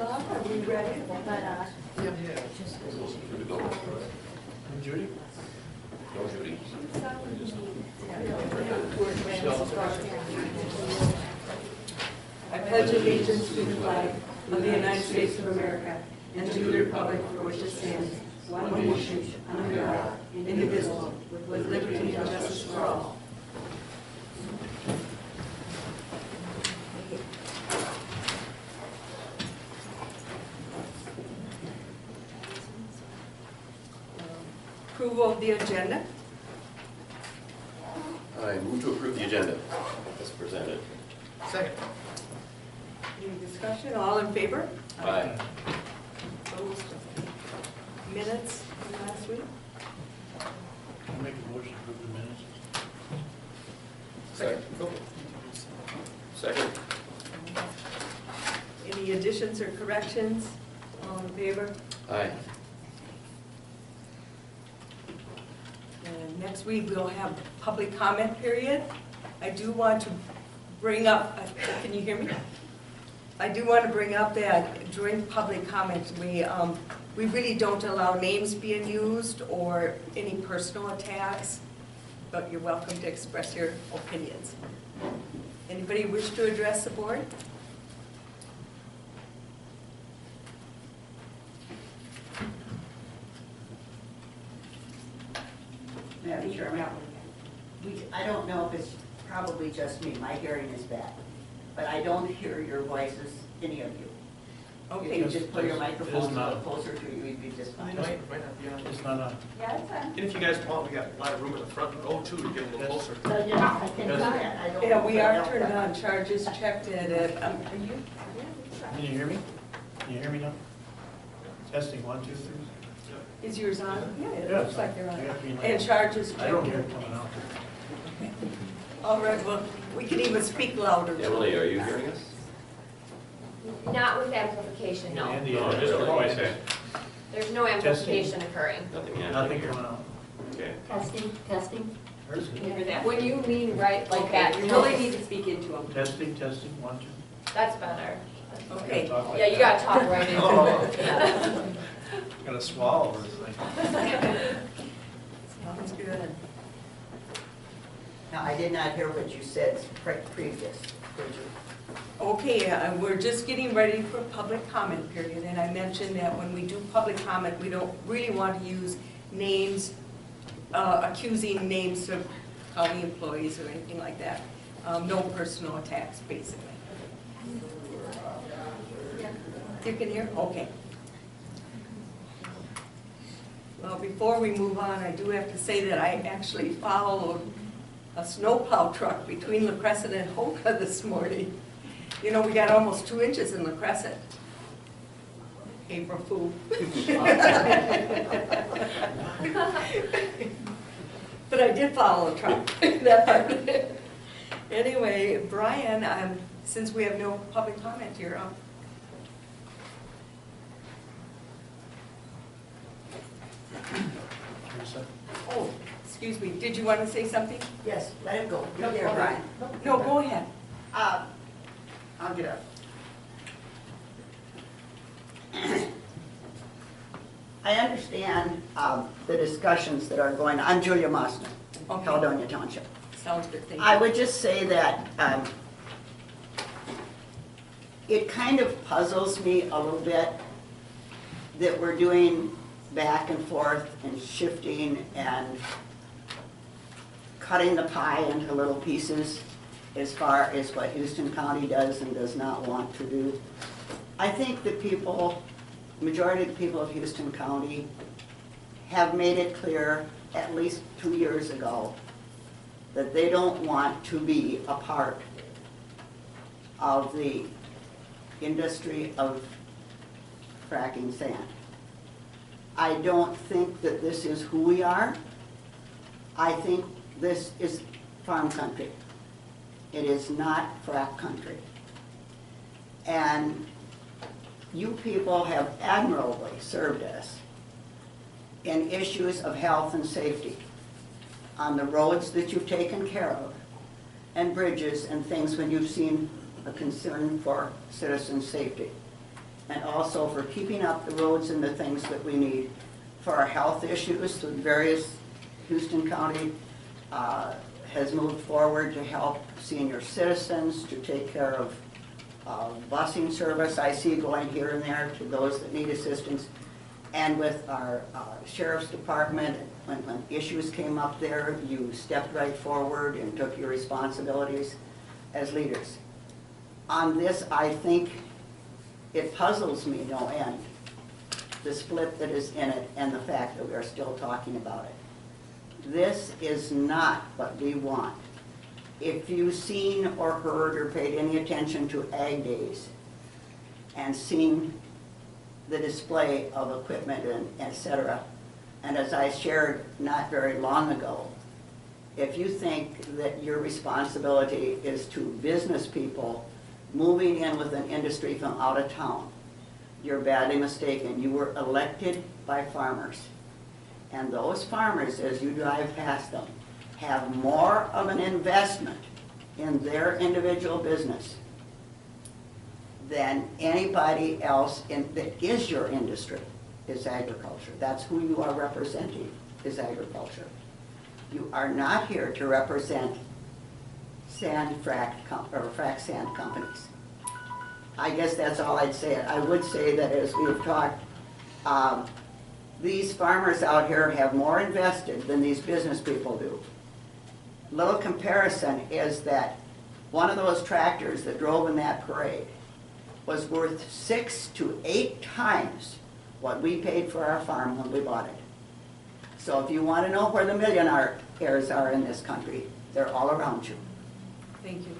Are we ready? Good to go. And Judy? No, Judy. I pledge allegiance to the flag of the United States of America and to the republic for which it stands, one nation, under God, indivisible, with liberty and justice for all. Approval of the agenda. I move to approve the agenda as presented. Second. Any discussion? All in favor? Aye. Opposed? Minutes from last week? I'll make a motion to approve the minutes. Second. Any additions or corrections? All in favor? Aye. And next week, we'll have public comment period. I do want to bring up, can you hear me? I do want to bring up that during public comment, we really don't allow names being used or any personal attacks, but you're welcome to express your opinions. Anybody wish to address the board? Madam Chairman, I don't know if it's probably just me, my hearing is bad, but I don't hear your voices, any of you. If Okay, you just put your microphone a It is not. little closer to you, you'd be just fine. Might not be on. It's not on. Yeah, it's fine. And if you guys want, we got a lot of room in the front to go to get a little closer. So, yeah, I can do that. I don't yeah, know we if are that turned helps. on, charges checked at, are you? Can you hear me? Can you hear me now? Testing, 1, 2, 3. Is yours on? Yeah, it Yeah, looks like they're on. I got green light. And charges checked. I don't hear it coming out. All right, well, we can even speak louder. Emily, are you hearing us? Not with amplification, no. Andy, No, just the voice. There's no amplification occurring. Nothing yet. Nothing coming out. Okay. Testing. Hers Can you is. hear that? When you mean right like Okay. that, you really need to speak into them. Testing, 1, 2. That's better. Okay, Talk like Yeah, you that. gotta talk right into Oh. it. Gotta swallow this thing. sounds good. Now, I did not hear what you said previous, did you? Okay, we're just getting ready for public comment period, and I mentioned that when we do public comment, we don't really want to use names, accusing names of county employees or anything like that. No personal attacks, basically. You can hear? Okay. Well, before we move on, I do have to say that I actually followed a snowplow truck between La Crescent and Hoka this morning. You know, we got almost 2 inches in La Crescent. April Fool. But I did follow a truck. That part. Anyway, Brian, since we have no public comment here, oh, excuse me, did you want to say something? Yes, let it go. No, There, Brian. No, go ahead. I'll get up. I understand the discussions that are going on. I'm Julia Mosner, Okay. Caledonia Township. Sounds good, thank you. I would just say that it kind of puzzles me a little bit that we're doing back and forth and shifting and cutting the pie into little pieces as far as what Houston County does and does not want to do. I think the people, majority of the people of Houston County have made it clear at least 2 years ago that they don't want to be a part of the industry of fracking sand. I don't think that this is who we are. I think this is farm country. It is not frack country. And you people have admirably served us in issues of health and safety on the roads that you've taken care of, and bridges and things when you've seen a concern for citizen safety. and also for keeping up the roads and the things that we need for our health issues. The various Houston County has moved forward to help senior citizens, to take care of busing service I see going here and there to those that need assistance. And with our sheriff's department, when issues came up there, you stepped right forward and took your responsibilities as leaders. On this, I think it puzzles me no end, the split that is in it and the fact that we are still talking about it. This is not what we want. If you've seen or heard or paid any attention to Ag Days and seen the display of equipment and et cetera, and as I shared not very long ago, if you think that your responsibility is to business people moving in with an industry from out of town, you're badly mistaken. You were elected by farmers. And those farmers, as you drive past them, have more of an investment in their individual business than anybody else that is your industry, is agriculture. That's who you are representing, is agriculture. You are not here to represent frac sand companies. I guess that's all I'd say. I would say that as we've talked, these farmers out here have more invested than these business people do. Little comparison is that one of those tractors that drove in that parade was worth 6 to 8 times what we paid for our farm when we bought it. So if you want to know where the millionaires are in this country, they're all around you. Thank you.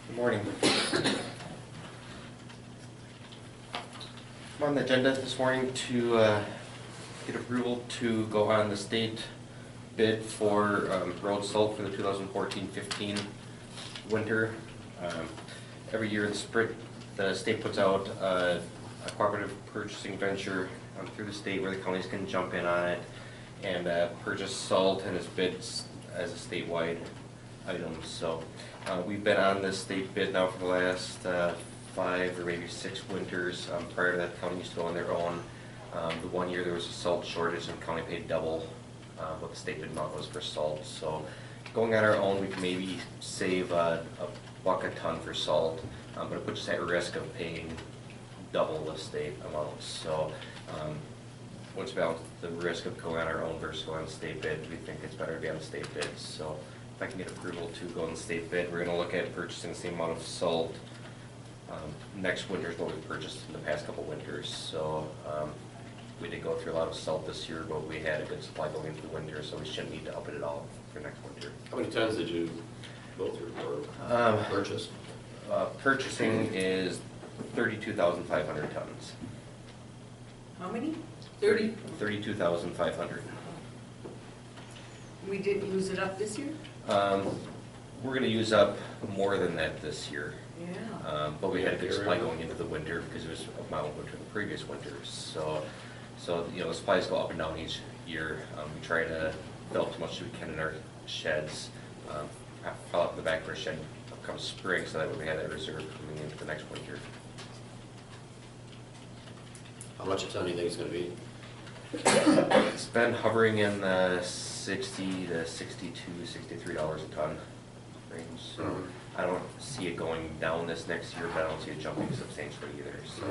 Good morning. I'm on the agenda this morning to get approval to go on the state bid for road salt for the 2014-15 winter. Every year in the spring, the state puts out a cooperative purchasing venture through the state where the counties can jump in on it and purchase salt, and it's bid as a statewide item. So we've been on this state bid now for the last 5 or maybe 6 winters. Prior to that, the county used to go on their own. The one year there was a salt shortage and the county paid double what the state bid amount was for salt. So going on our own, we can maybe save $1 a ton for salt, but it puts us at risk of paying double the state amount. So once we balance the risk of going on our own versus going on the state bid, we think it's better to be on the state bid. So if I can get approval to go on the state bid, we're going to look at purchasing the same amount of salt next winter is what we purchased in the past couple winters. So we did go through a lot of salt this year, but we had a good supply going into the winter, so we shouldn't need to up it at all for next winter. How many tons did you go through or purchase? Purchasing is 32,500 tons. How many? 30? 32,500. We didn't use it up this year? We're going to use up more than that this year. Yeah. But we had a good supply going into the winter because it was a mild winter the previous winters. So you know, the supplies go up and down each year. We try to fill up as much as we can in our sheds, fill up the back of our shed come spring, so that way we have that reserve coming into the next winter. How much a ton do you think it's going to be? It's been hovering in the $60 to $62, $63 a ton range. So I don't see it going down this next year, but I don't see it jumping substantially either. So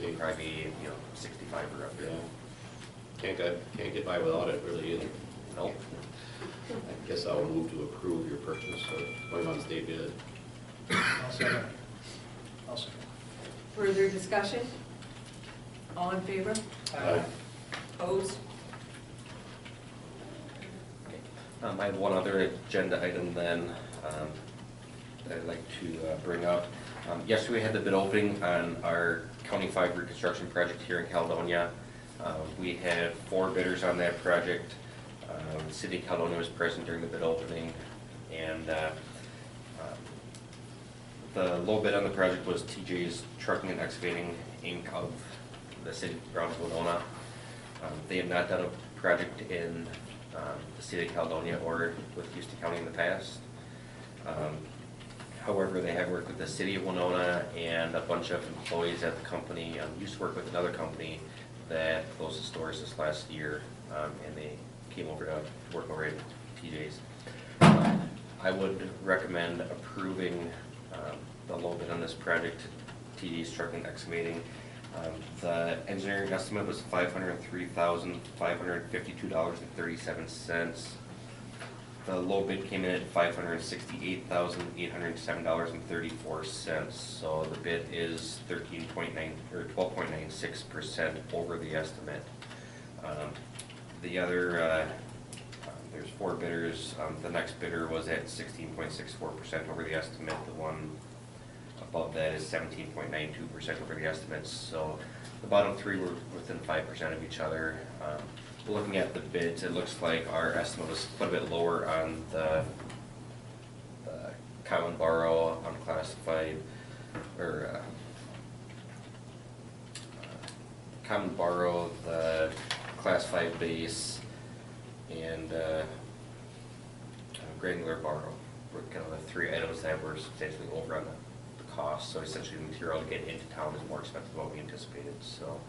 it'll probably be 65 or up there. Yeah. Can't get by without it really either. Nope. I guess I'll move to approve your purchase of going on state bid. I'll second. I'll second. Further discussion? All in favor? Aye. Opposed? I have one other agenda item then that I'd like to bring up. Yesterday we had the bid opening on our County 5 reconstruction project here in Caledonia. We had 4 bidders on that project. The City of Caledonia was present during the bid opening, and the low bid on the project was TJ's Trucking and Excavating, Inc. of the City of Brownsville, Winona. They have not done a project in the city of Caledonia or with Houston County in the past. However, they have worked with the city of Winona and a bunch of employees at the company. Used to work with another company that closed the stores this last year, and they came over to work over at TJ's. I would recommend approving the low bid on this project, TJ's Trucking Excavating. The engineering estimate was $503,552.37. The low bid came in at $568,807.34. So the bid is 12.96% over the estimate. The other, there's 4 bidders. The next bidder was at 16.64% over the estimate. The one above that is 17.92% over the estimates. So the bottom 3 were within 5% of each other. Looking at the bids, it looks like our estimate was quite a bit lower on the common borrow, unclassified, or common borrow, the classified base, and granular borrow were kind of the 3 items that were substantially over on the cost. So essentially the material to get into town is more expensive than what we anticipated. So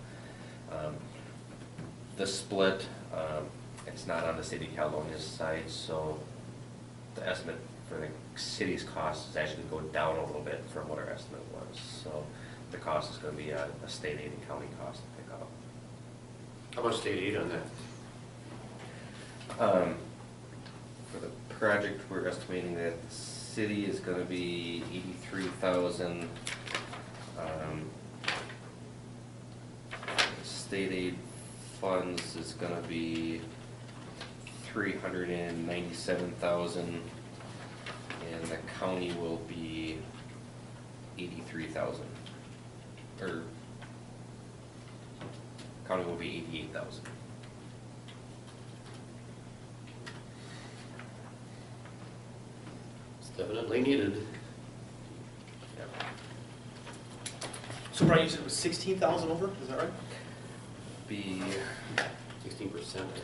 the split, it's not on the city of Caledonia's side, so the estimate for the city's cost is actually going down a little bit from what our estimate was. So the cost is going to be a state aid and county cost to pick up. How much state aid on that? For the project, we're estimating that the city is going to be $83,000. State aid funds is going to be $397,000, and the county will be $83,000, or county will be $88,000. It's definitely needed. Yep. So Brian, you said it was 16,000 over, is that right? Be 16%.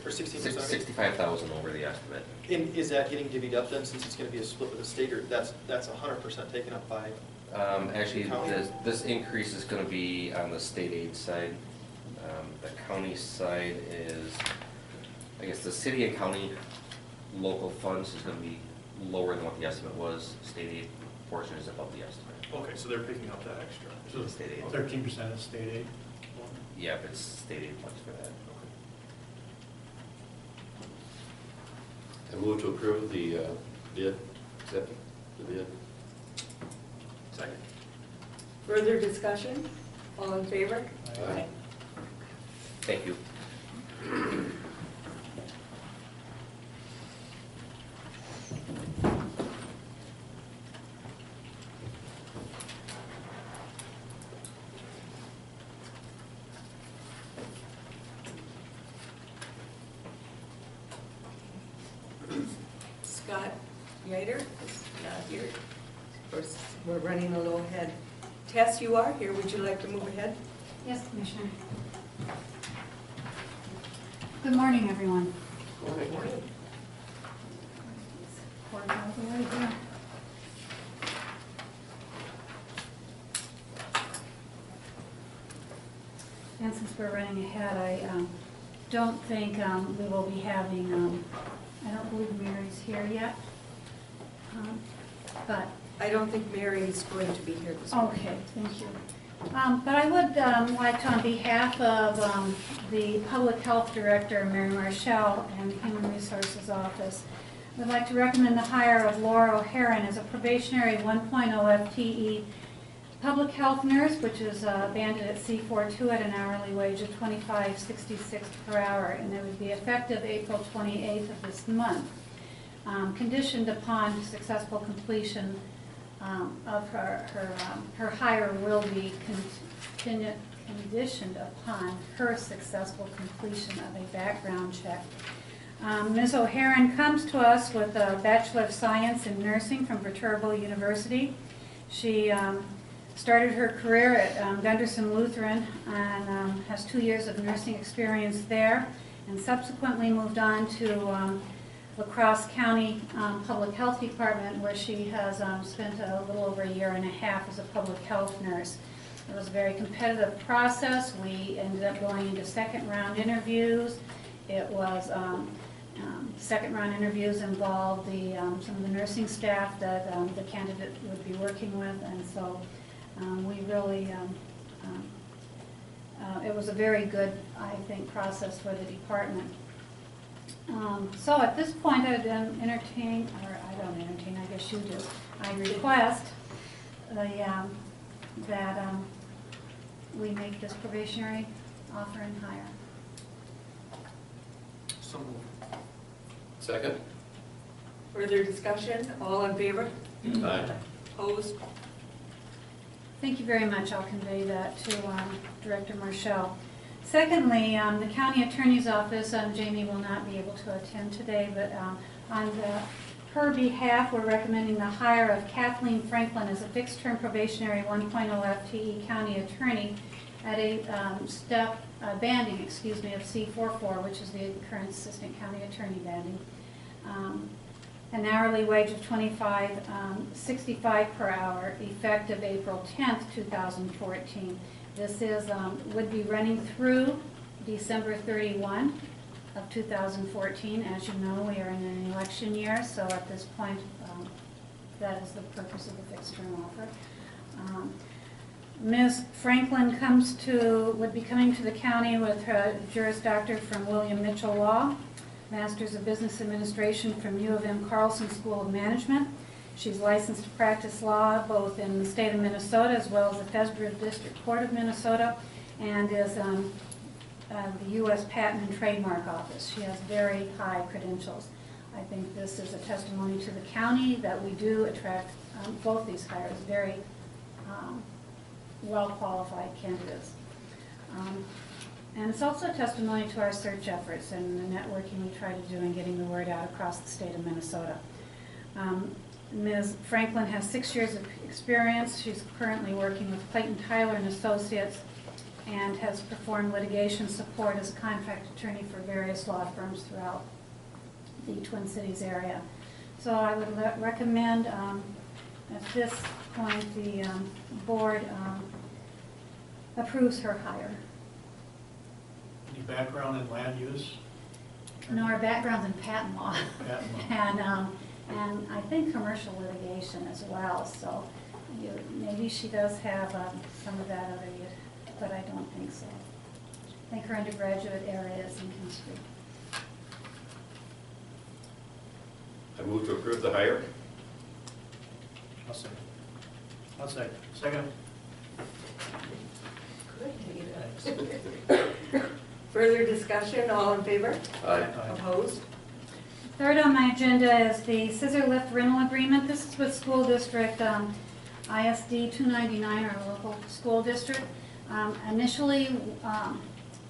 Or 16%? 65,000 over the estimate. And is that getting divvied up then, since it's gonna be a split with the state, or that's 100% taken up by? Actually, County? this increase is going to be on the state aid side. The county side is, I guess the city and county local funds is going to be lower than what the estimate was. State aid portion is above the estimate. Okay, so they're picking up that extra. So the state aid. 13% of state aid. Yeah, but it's state aid funds for that. I move to approve the bid, accept the bid. Second. Further discussion? All in favor? Aye. Thank you. Scott Yater is not here. Of course, we're running a little ahead. Tess, you are here. Would you like to move ahead? Yes, Commissioner. Good morning, everyone. Morning. Cord all the way here. And since we're running ahead, I don't think we will be having, I don't believe Mary's here yet. But I don't think Mary is going to be here this morning. okay, thank you. But I would like to, on behalf of the Public Health Director, Mary Marshall, and the Human Resources Office, I would like to recommend the hire of Laura O'Haron as a probationary 1.0 FTE public health nurse, which is banded at C42 at an hourly wage of $25.66 per hour, and it would be effective April 28th of this month, conditioned upon successful completion of her hire will be conditioned upon her successful completion of a background check. Ms. O'Haron comes to us with a Bachelor of Science in Nursing from Viterbo University. She started her career at Gunderson Lutheran and has 2 years of nursing experience there, and subsequently moved on to La Crosse County Public Health Department, where she has spent a little over 1.5 years as a public health nurse. It was a very competitive process. We ended up going into second round interviews. It was second round interviews involved some of the nursing staff that the candidate would be working with, and so we really, it was a very good, I think, process for the department. So at this point, I'd entertain, or I don't entertain, I guess you do, I request that we make this probationary offer and hire. So moved. Second? Further discussion? All in favor? Aye. Opposed? Thank you very much. I'll convey that to Director Marshall. Secondly, the County Attorney's Office, Jamie will not be able to attend today, but on her behalf, we're recommending the hire of Kathleen Franklin as a fixed-term probationary 1.0 FTE County Attorney at a banding, of C44, which is the current Assistant County Attorney banding. An hourly wage of $25.65 per hour, effective April 10th, 2014. This is would be running through December 31 of 2014. As you know, we are in an election year, so at this point, that is the purpose of the fixed term offer. Ms. Franklin would be coming to the county with her Juris Doctor from William Mitchell Law, Masters of Business Administration from U of M Carlson School of Management. She's licensed to practice law both in the state of Minnesota as well as the Thesborough District Court of Minnesota, and is the U.S. Patent and Trademark Office. She has very high credentials. I think this is a testimony to the county that we do attract both these hires, very well-qualified candidates. And it's also a testimony to our search efforts and the networking we try to do in getting the word out across the state of Minnesota. Ms. Franklin has 6 years of experience. She's currently working with Clayton Tyler and Associates and has performed litigation support as a contract attorney for various law firms throughout the Twin Cities area. So I would recommend at this point the board approves her hire. Any background in land use? No, our background's in patent law. Patent law. And I think commercial litigation as well, so maybe she does have some of that other, but I don't think so. I think her undergraduate area is in chemistry. I move to approve the hire. I'll second. I'll second. Second. Further discussion? All in favor? Aye. Opposed? Third on my agenda is the scissor lift rental agreement. This is with school district ISD 299, our local school district. Initially,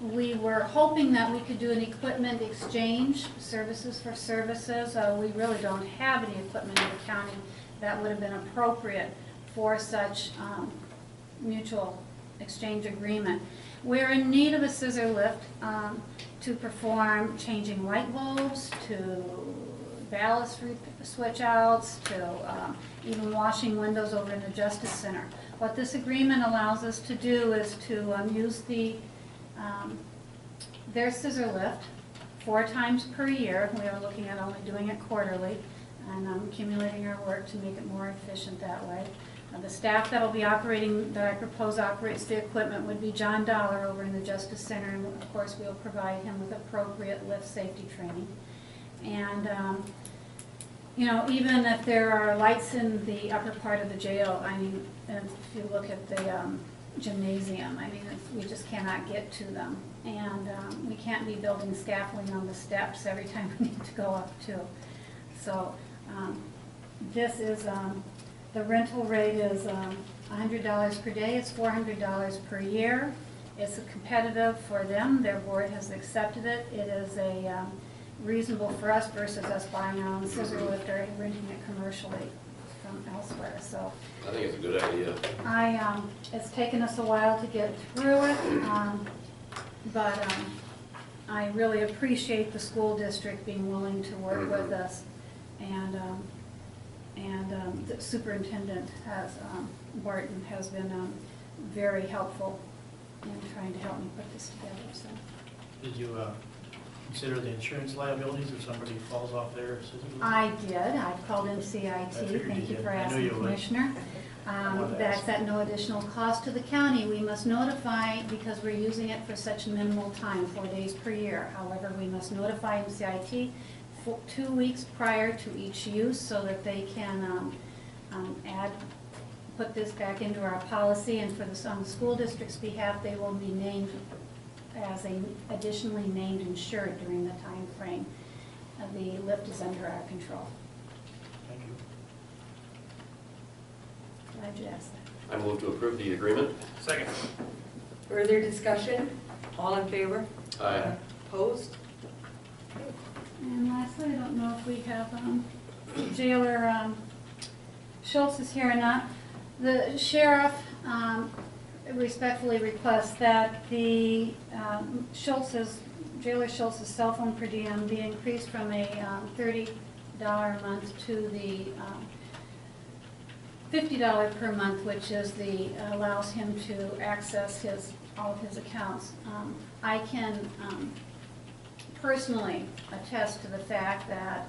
we were hoping that we could do an equipment exchange, services for services. We really don't have any equipment in the county that would have been appropriate for such mutual exchange agreement. We're in need of a scissor lift to perform changing light bulbs, to ballast switch outs, to even washing windows over in the Justice Center. What this agreement allows us to do is to use their scissor lift 4 times per year. We are looking at only doing it quarterly and accumulating our work to make it more efficient that way. The staff that will be operating, that I propose operates the equipment, would be John Dollar over in the Justice Center, and of course we'll provide him with appropriate lift safety training. And you know, even if there are lights in the upper part of the jail, I mean, if you look at the gymnasium, I mean, we just cannot get to them. And we can't be building scaffolding on the steps every time we need to go up too. So this is, the rental rate is $100 per day. It's $400 per year. It's competitive for them. Their board has accepted it. It is a reasonable for us versus us buying our own scissor lift or renting it commercially from elsewhere, so. I think it's a good idea. It's taken us a while to get through it, but I really appreciate the school district being willing to work with us. And the superintendent Barton has been very helpful in trying to help me put this together, so. Did you consider the insurance liabilities if somebody falls off there? I did, I called MCIT, I figured thank you you did. for I knew asking, you would. Commissioner. wanted to That's ask. at no additional cost to the county. We must notify, because we're using it for such minimal time, 4 days per year. However, we must notify MCIT 2 weeks prior to each use so that they can put this back into our policy, and for on the school district's behalf, they will be named as an additionally named insured during the time frame. The lift is under our control. Thank you. Glad you asked that. I move to approve the agreement. Second. Further discussion? All in favor? Aye. Opposed? And lastly, I don't know if we have Jailer Schultz is here or not. The sheriff respectfully requests that the Jailer Schultz's cell phone per diem be increased from a $30 a month to the $50 per month, which is allows him to access all of his accounts. I can personally attest to the fact that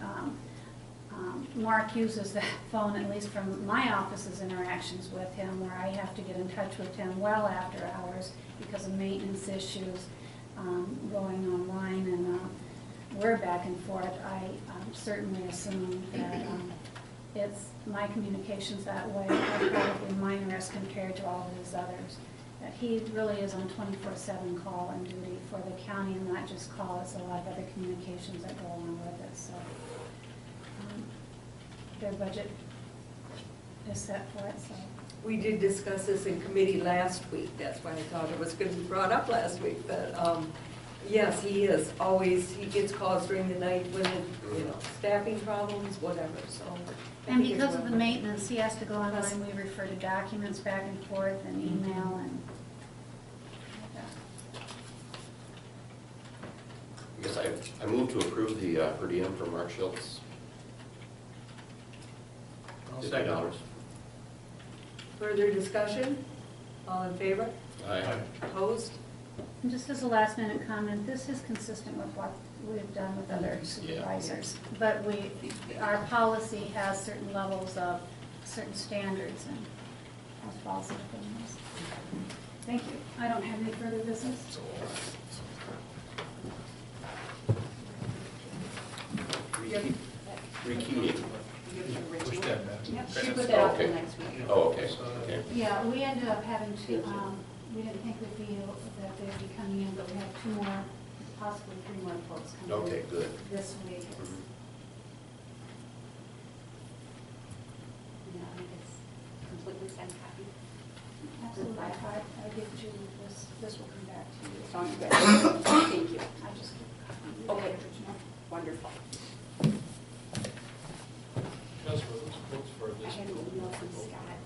Mark uses that phone, at least from my office's interactions with him, where I have to get in touch with him well after hours because of maintenance issues going online, and we're back and forth. I certainly assume that it's my communications that way are probably minor as compared to all of his others. That he really is on 24/7 call and duty for the county, and not just call, it's a lot of other communications that go along with it, so. Their budget is set for it, so. We did discuss this in committee last week. That's why I thought it was going to be brought up last week. But yes, he is always, he gets calls during the night when, staffing problems, whatever, so. I And think it's because of the well- maintenance, he has to go online, we refer to documents back and forth and email and. Yes, I move to approve the per diem for Mark Schultz. I'll $50. second. Further discussion? All in favor? Aye. Opposed? And just as a last minute comment, this is consistent with what we've done with other supervisors. But our policy has certain levels of certain standards, and that falls within this. Thank you. I don't have any further business. Rekeying. Push that back. Yep. She put that out for Okay. next week. Oh, okay, okay. Yeah, we ended up having to, we didn't think that they'd be coming in, but we have 2 more, possibly 3 more quotes coming in. Okay, good. This week. Mhm. Yeah, I think it's completely sent copy. Absolutely, I give Julie this will come back to you. Sounds good. Thank you. I just give a copy of the Okay. original. Wonderful. Just for those quotes for I this. had an email from Scott,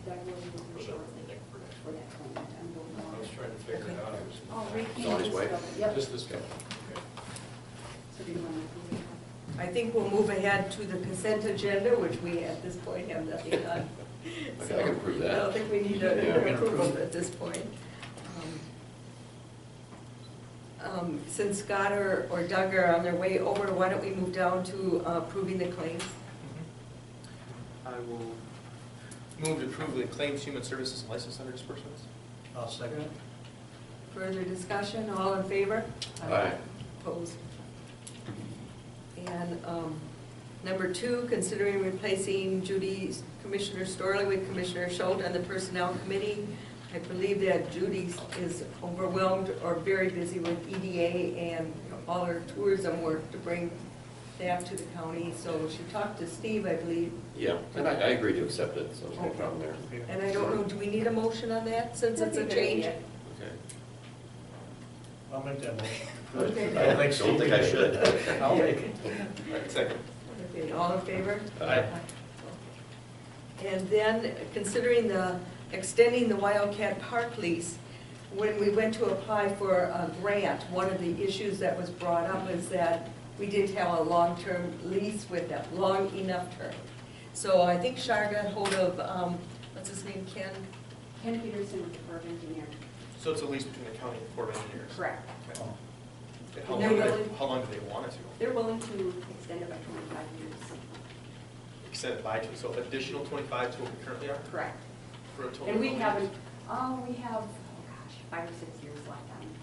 that I really didn't shortly for that claim. I was trying to figure it out. Oh, Rick. It's on his way. Yep. Just this guy. So do you want to? I think we'll move ahead to the consent agenda, which we at this point have nothing on. I can approve that. I don't think we need Yeah, we can approval approve. at this point. Since Scott or Doug are on their way over, why don't we move down to approving the claims? I will move to approve the claims, human services, and license center disbursements. I'll second it. Further discussion, all in favor? Aye. Opposed? And number 2, considering replacing Commissioner Storley with Commissioner Schultz on the Personnel Committee. I believe that Judy is overwhelmed or very busy with EDA and all her tourism work to bring staff to the county. So she talked to Steve, I believe. Yeah, and I agree to accept it, so there's no problem there. Okay. And I don't know, do we need a motion on that since it's a change? Okay. I'll make that motion. Okay. I don't think I should. I'll make it. Second. Okay, all in favor? Aye. And then considering extending the Wildcat Park lease, when we went to apply for a grant, one of the issues that was brought up is that we didn't have a long-term lease with them, long enough term. So I think Shar got hold of, what's his name, Ken? Ken Peterson with the Corps of Engineers. So it's a lease between the county and the Corps of Engineers? Correct. Okay. Oh. And They're how long do they want it to? They're willing to extend it by 25 years. Extend it by two, so additional 25 to what we currently are? Correct. For a total? And we of- haven't, we have, oh gosh, 5 or 6 years left on it.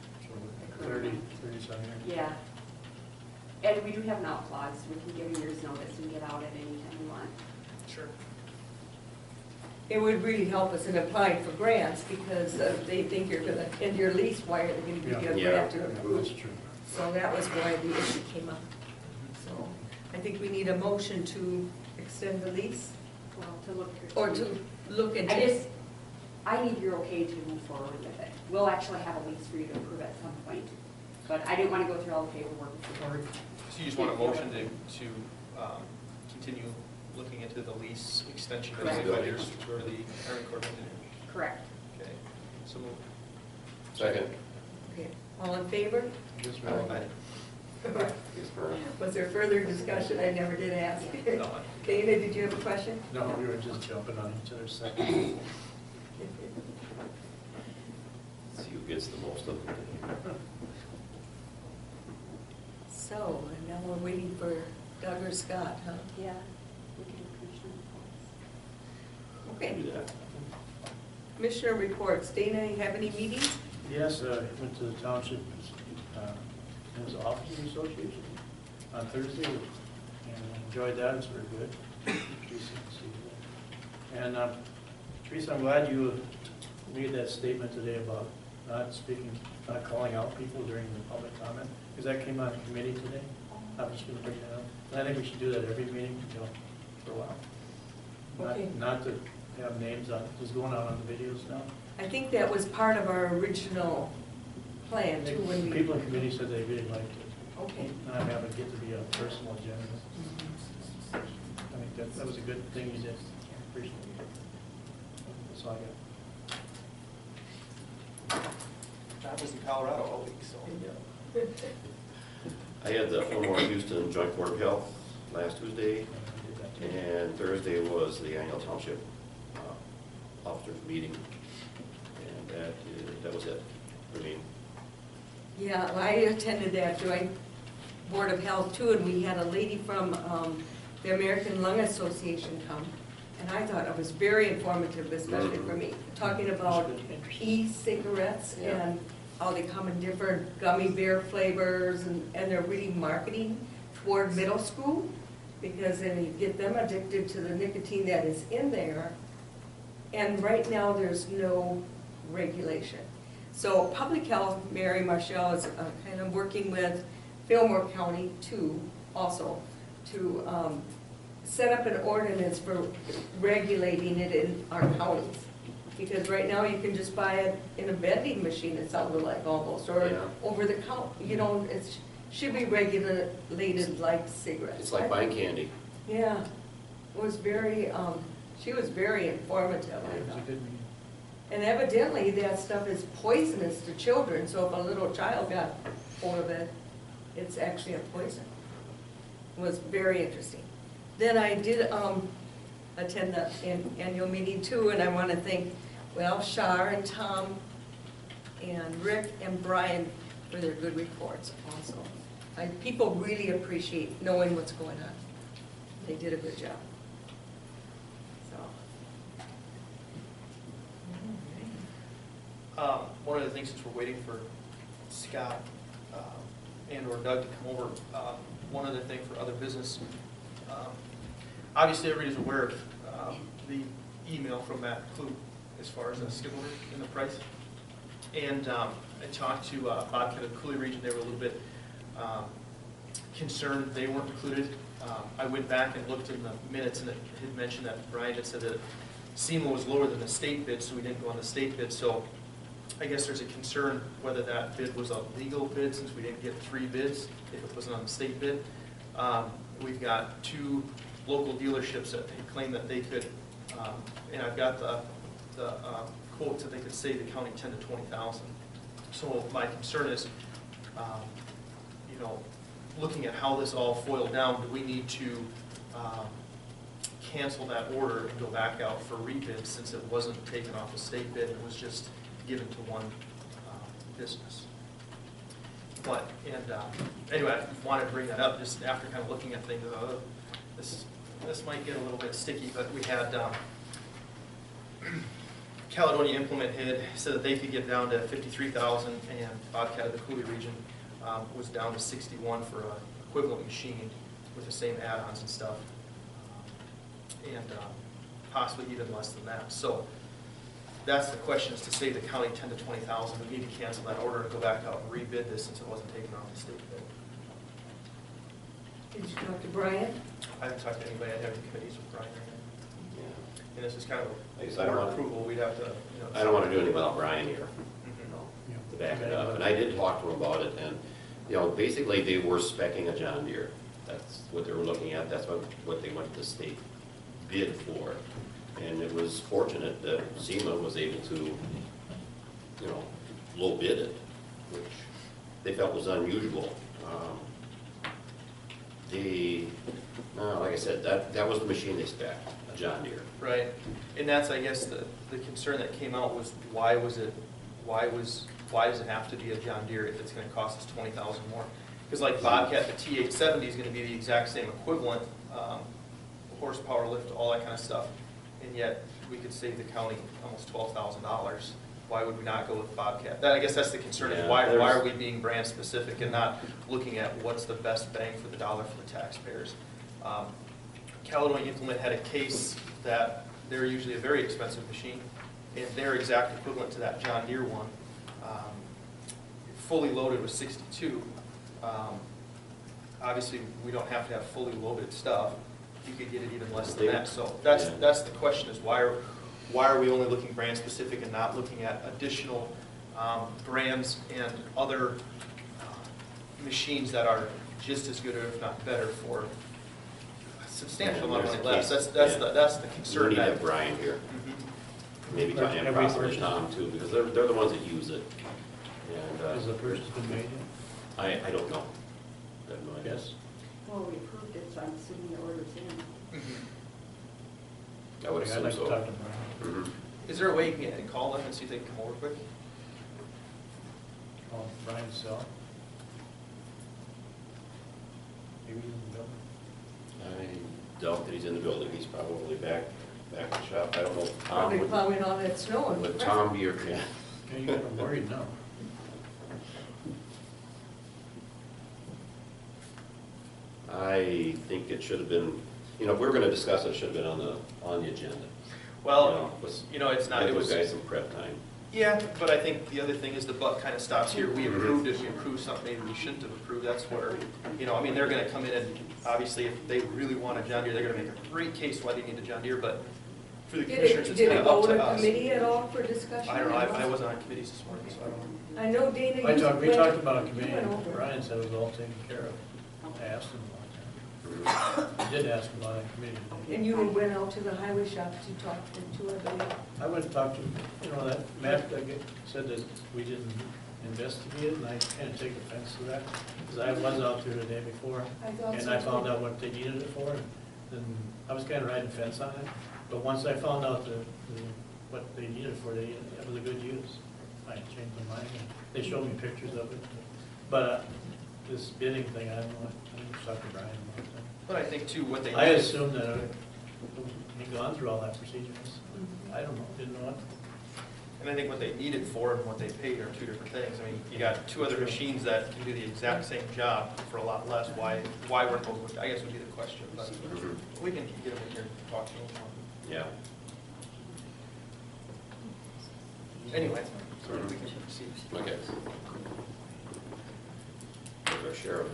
30-some years. Yeah. And we do have an out clause. We can give a year's notice and get out at any time we want. Sure. It would really help us in applying for grants because they think you're gonna end your lease, why are they gonna give you a Yeah. grant to Yeah, approve? that's true. So that was why the issue came up. So I think we need a motion to extend the lease Well, to look. or to look into. I need your okay to move forward with it. We'll actually have a lease for you to approve at some point. But I didn't want to go through all the paperwork before. So you just want a motion to continue looking into the lease extension of Correct. 25 years for the Army Corps of Engineers? Correct. Okay, so move. Second. Okay, all in favor? Just Aye. really- Was there further discussion? I never did ask. No, Dana, did you have a question? No, we were just jumping on each other's seconds. See who gets the most of it. So, and now we're waiting for Doug or Scott, huh? Yeah. We can do commissioner reports. Okay, Do that. Commissioner reports. Dana, you have any meetings? Yes, went to the township, his officers association on Thursday, and enjoyed that, it's very good. And Teresa, I'm glad you made that statement today about not calling out people during the public comment, because that came on committee today. I'm just gonna bring that up. And I think we should do that every meeting, for a while. Okay. Not to have names on, just going out on the videos now. I think that was part of our original plan too, when we. People in committee said they really liked it. Okay. Not have it get to be a personal agenda. I think that was a good thing you did. Appreciate it. That's all I got. I was in Colorado all week, so. I had the Fillmore Houston Joint Board of Health last Tuesday, and Thursday was the annual township officers meeting, and that was it for me. Yeah, I attended that joint Board of Health too, and we had a lady from the American Lung Association come, and I thought it was very informative, especially for me, talking about e-cigarettes Yeah. and how they come in different gummy bear flavors, and they're really marketing toward middle school, because then you get them addicted to the nicotine that is in there, and right now there's no regulation. So Public Health, Mary Marshall is kind of working with Fillmore County too, also, to set up an ordinance for regulating it in our counties. Because right now you can just buy it in a vending machine, it sounded like almost, or Yeah. over the counter, it should be regulated like cigarettes. It's like buying candy. Yeah, it was very, she was very informative, I It was a thought. good meeting. And evidently, that stuff is poisonous to children, so if a little child got hold of it, it's actually a poison. It was very interesting. Then I did attend the annual meeting too, and I want to thank, Shar and Tom and Rick and Brian for their good reports also. People really appreciate knowing what's going on. They did a good job. So. One of the things, since we're waiting for Scott and or Doug to come over, one other thing for other business. Obviously, everybody's aware of the email from Matt Clue as far as the skid loader and the price. And I talked to Bobcat of Cooley Region. They were a little bit concerned they weren't included. I went back and looked in the minutes, and it had mentioned that Brian had said that SEMA was lower than the state bid, so we didn't go on the state bid. So I guess there's a concern whether that bid was a legal bid, since we didn't get 3 bids, if it wasn't on the state bid. We've got 2 local dealerships that claim that they could And I've got the quotes that they could save the county 10 to 20,000. So my concern is, you know, looking at how this all foiled down, do we need to cancel that order and go back out for rebid since it wasn't taken off the state bid, it was just given to one business? But, and anyway, I wanted to bring that up just after kind of looking at things. This might get a little bit sticky, but we had Caledonia Implement had said that they could get down to 53,000, and Bobcat of the Cooley region was down to 61 for an equivalent machine with the same add-ons and stuff, and possibly even less than that. So that's the question, is to save the county 10 to 20,000, we need to cancel that order and go back out and rebid this since it wasn't taken off the state bid. Did you talk to Brian? I haven't talked to anybody, I have any committees with Brian right now. Yeah. And this is kind of I guess a I don't board want- approval, we'd have to, you know. I don't want to do anything without Brian here, Mhm. you know, Yeah. to back it up. And I did talk to him about it, and, you know, basically they were speccing a John Deere. That's what they were looking at, that's what they went to the state bid for. And it was fortunate that SEMA was able to, you know, low bid it, which they felt was unusual. Like I said, that was the machine they spec'd, a John Deere. Right, and that's, I guess, the concern that came out was why does it have to be a John Deere if it's gonna cost us 20,000 more? Because like Bobcat, the T870 is gonna be the exact same equivalent, horsepower, lift, all that kind of stuff, and yet we could save the county almost $12,000. Why would we not go with Bobcat? I guess that's the concern, is Yeah, why there's- are we being brand specific and not looking at what's the best bang for the dollar for the taxpayers? Caledonia Implement had a case that they're usually a very expensive machine, and their exact equivalent to that John Deere one, fully loaded was 62. Obviously, we don't have to have fully loaded stuff. You could get it even less than that. So that's the question, is why are we only looking brand specific and not looking at additional brands and other machines that are just as good or if not better for a substantial amount of money less? That's the We concern. need to that- have Brian here, Mhm. maybe Tom, and Every possibly person. Tom too, because they're the ones that use it. And Has the purchase been made yet? I don't know. I have no idea. Yes. Well, we approved it, so I'm assuming the order's in. Mhm. I would I'd assume like to so. talk to Brian. Mhm. Is there a way you can call them and see if they can come over quick? Oh, Brian's cell. Maybe he's in the building. I doubt that he's in the building, he's probably back in the shop, I don't know. Probably plowing all that snow. and- Would Tom be your, yeah. Yeah, you got him worried now. I think it should have been, you know, if we were gonna discuss it, it should have been on the agenda. Well, you know, it's not, Give it those was, guys some prep time. yeah, but I think the other thing is the buck kind of stops here. We approved it, we approved something maybe we shouldn't have approved. That's where, you know, I mean, they're gonna come in and obviously if they really want a John Deere, they're gonna make a great case why they need a John Deere, but for the commissioners, it's Did kind it of go up to to us. committee at all for discussion? I don't know, I wasn't on committees this morning, so I don't know. I know Dana. We you talked went- about a you committee, went and over. Brian said it was all taken care of. I asked him about that. I did ask him about a committee today. And you went out to the highway shop to talk to I believe. I went and talked to, you know, that Matt said that we didn't investigate it, and I kind of take offense to that, because I was out there the day before, I thought and so I found too. out what they needed it for, and then I was kind of riding the fence on it, but once I found out what they needed it for, it was a good use. I changed my mind, and they showed me pictures of it, but this bidding thing, I don't know, I didn't talk to Brian about that. But I think too, what they. I need- assumed that he'd gone through all that procedure. I don't know, didn't know it. And I think what they need it for and what they paid are two different things. I mean, you got two other machines that can do the exact same job for a lot less. Why weren't those, I guess would be the question, but Mhm. we can get them in here and talk to them. Yeah. Anyway, so we can proceed. Okay. There's our sheriff.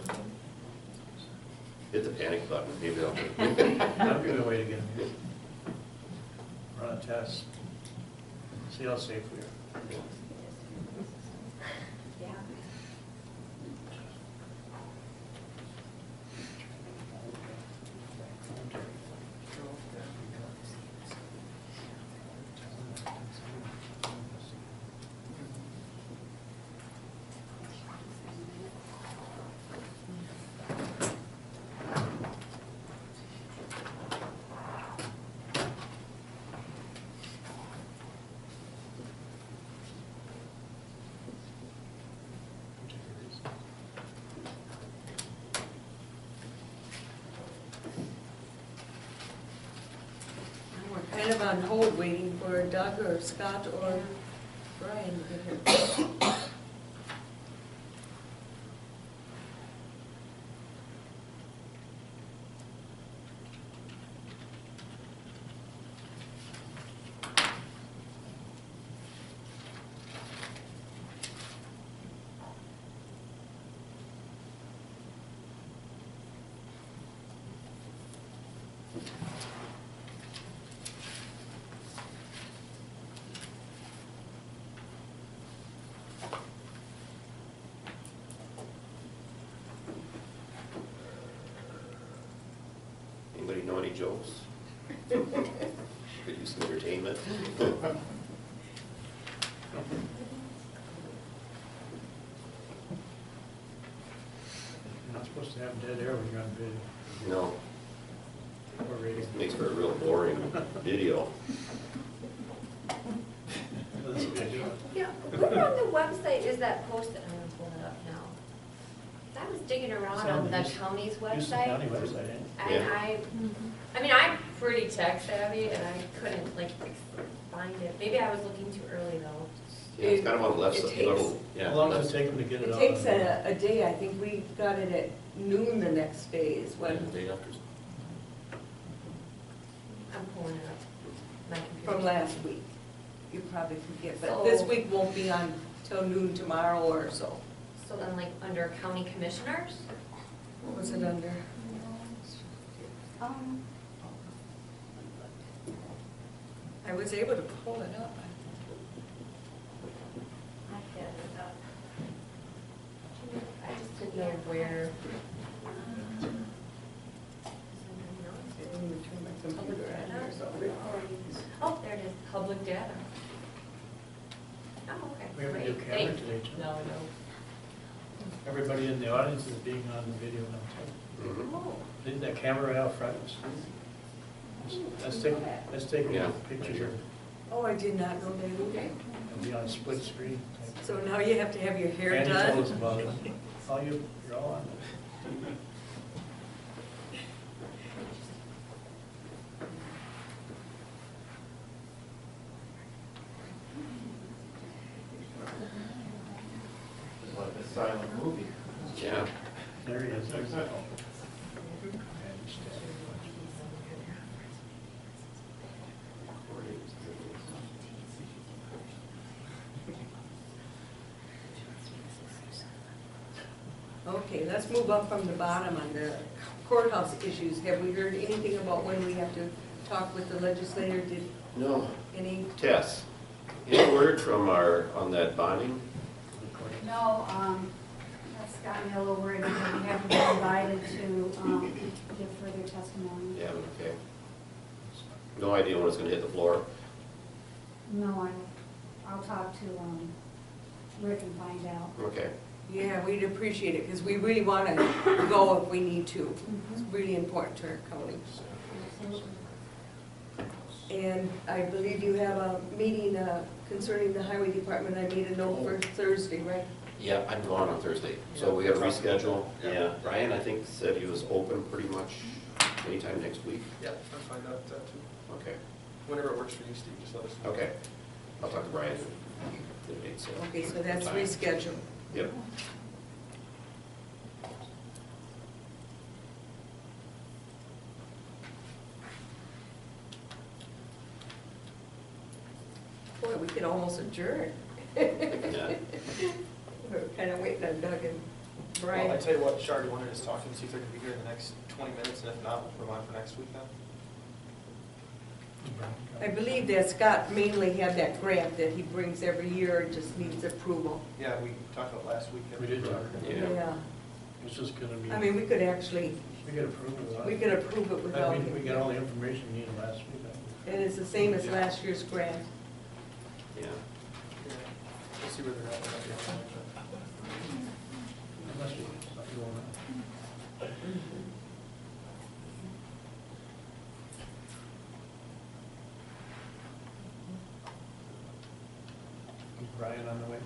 Hit the panic button, maybe they'll. That'd be a way to get him here. Run a test. See how safe we are. Yeah. on hold waiting for Doug or Scott or Brian to get here. Anybody know any jokes? Could use some entertainment. You're not supposed to have dead air when you're on video No, or radio. makes for a real boring video. That's a good deal. Yeah, where on the website is that posted? I'm gonna pull it up now. 'Cause I was digging around It's on on the the Houston- county's Houston website. County website, ain't it? And Yeah. I mean, I'm pretty tech savvy and I couldn't like find it. Maybe I was looking too early though. Yeah, it's kind of on the left It side. takes- little- yeah, How long left does it take them to get it It out? takes a day, I think we got it at noon the next day is when, Day after. I'm pulling it up. My computer. from last week. You probably could get, but this So- week won't be on till noon tomorrow or so. So then like under county commissioners? What was it under? I was able to pull it up. I had it up. I just didn't know where. I didn't even turn my computer on here, so. Oh, there it is, public data. Oh, okay. We have a new Great. camera Thank- today, too. No, no. Everybody in the audience is being on the video now, too. Mhm. Oh, Didn't that camera right out front? Let's take Yeah. pictures of, Oh, I did not know that either. it'll be on split screen. So now you have to have your hair Andy told us done? about it. Oh, you're all on. Silent movie. Yeah. There he is. Okay, let's move up from the bottom on the courthouse issues. Have we heard anything about when we have to talk with the legislator? Did No, any, Tess, any word from on that bonding? No, that's got me a little worried because we haven't been invited to give further testimony. Yeah, okay. No idea when it's gonna hit the floor? No, I'll talk to Rick and find out. Okay. yeah, we'd appreciate it because we really want to go if we need to. It's really important to our county. Absolutely. And I believe you have a meeting concerning the highway department. I made a note for Thursday, right? Yeah, I'm gone on Thursday, so we gotta reschedule. Yeah, Brian, I think, said he was open pretty much anytime next week. Yeah, I'll find out that too. Okay, Whenever it works for you, Steve, just let us know. okay. I'll talk to Brian and get a date set. Okay, so that's Time. rescheduled. Yep. Boy, we could almost adjourn. Yeah. We're kind of waiting on Doug and Well, I Brian. tell you what, Shar, do you want to just talk to them, see if they're going to be here in the next 20 minutes, and if not, we'll put them on for next week then? I believe that Scott mainly had that grant that he brings every year and just needs approval. Yeah, we talked about last week. We did talk about it. Yeah. It's just gonna be, I mean, we could actually, we could approve it without. we could approve it without I mean, we got all him. the information we needed last week. I think. And it's the same as last year's grant. Yeah. Yeah. We'll see where they're at. Unless you, something going on. Is Brian on the way?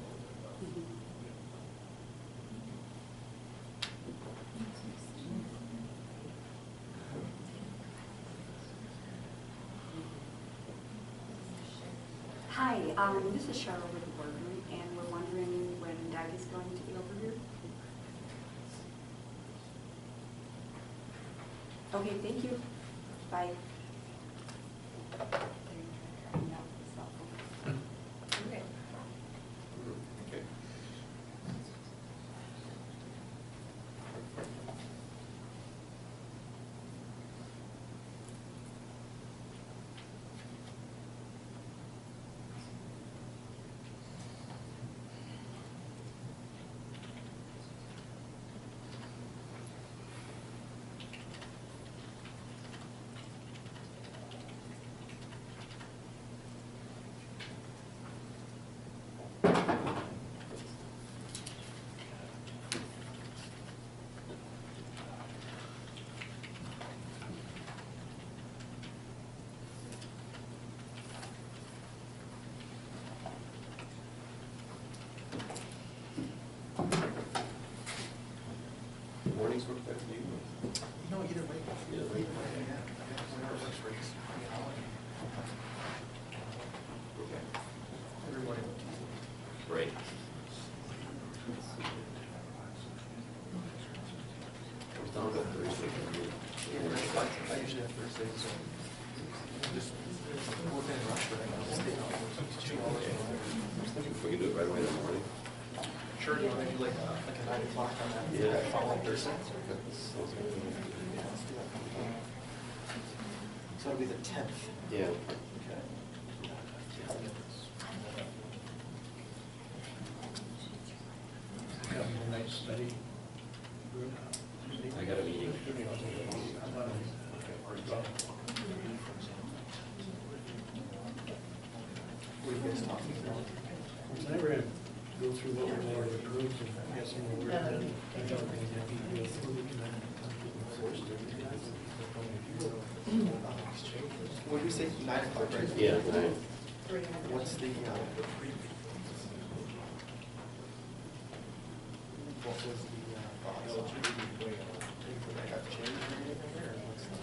Hi, this is Charlotte with the boardroom, and we're wondering when Doug is going to be over here. Okay, thank you. Bye. Okay. Okay. Mornings work better for you? No, either way. Either way. Okay. Every morning. Right. Comes down to Thursday. I usually have Thursdays, so just work in rush, but I can stay out. We can do it right away in the morning. Sure, do you want to do like a 9 o'clock on that? Yeah. Following Thursday? Sounds good. Yeah, let's do that. So it'll be the 10th. Yeah. Okay. Have a nice study group. I got a meeting. I'm on it. Well, What are you guys talking about? I never go through what we've already approved and get some more work done. I don't think that'd be real quick, and then What did we say, 9 o'clock, right? Yeah, right. What's the, what was the, thoughts? Anything that got changed or anything there, or what's the?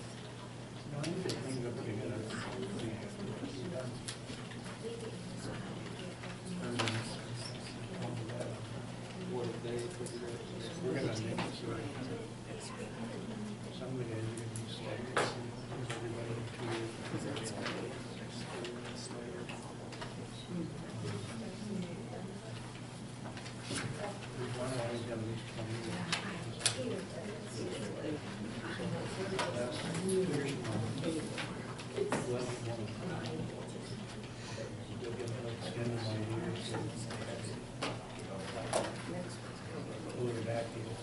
No, I think they cleaned up pretty good. What did they figure out? We're gonna make it so some of the guys are gonna be staggered, and everybody in 2 years. We want to always have at least 20 years. Last 2 years, 11 women. They'll get extended by years. Pull it back here.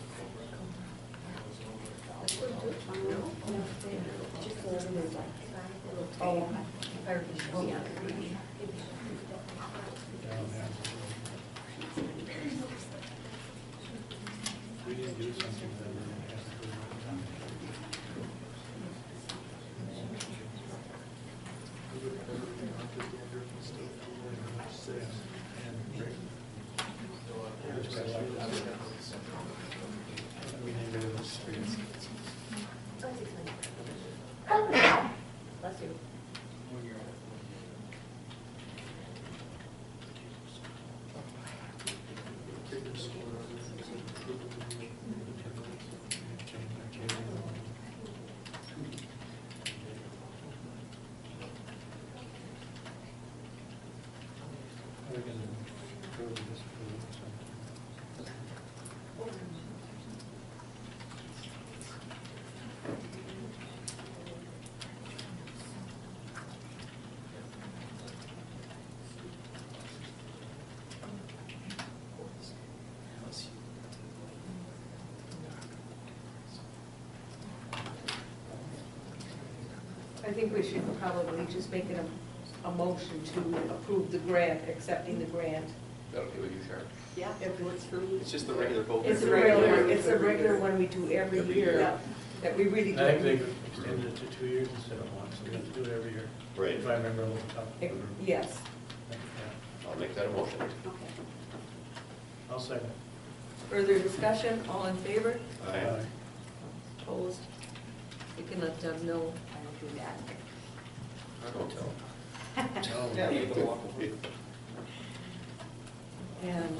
Down there. We didn't do something that we didn't have to do all the time. And Rick. That's what I like about it. We didn't do this. Bless you. We're gonna approve this, so. I think we should probably just make it a motion to approve the grant, accepting the grant. That okay with you, Sharon? Yeah, it works for me. It's just the regular vote. It's a regular one we do every year, that we really I think do. they've extended it to 2 years instead of 1, so we have to do it every year. Right. If I remember a little top. Yes. I'll make that a motion. Okay. I'll second. Further discussion, all in favor? Aye. Opposed? You can let Deb know. I will do that. I don't tell. Yeah, we can walk over. And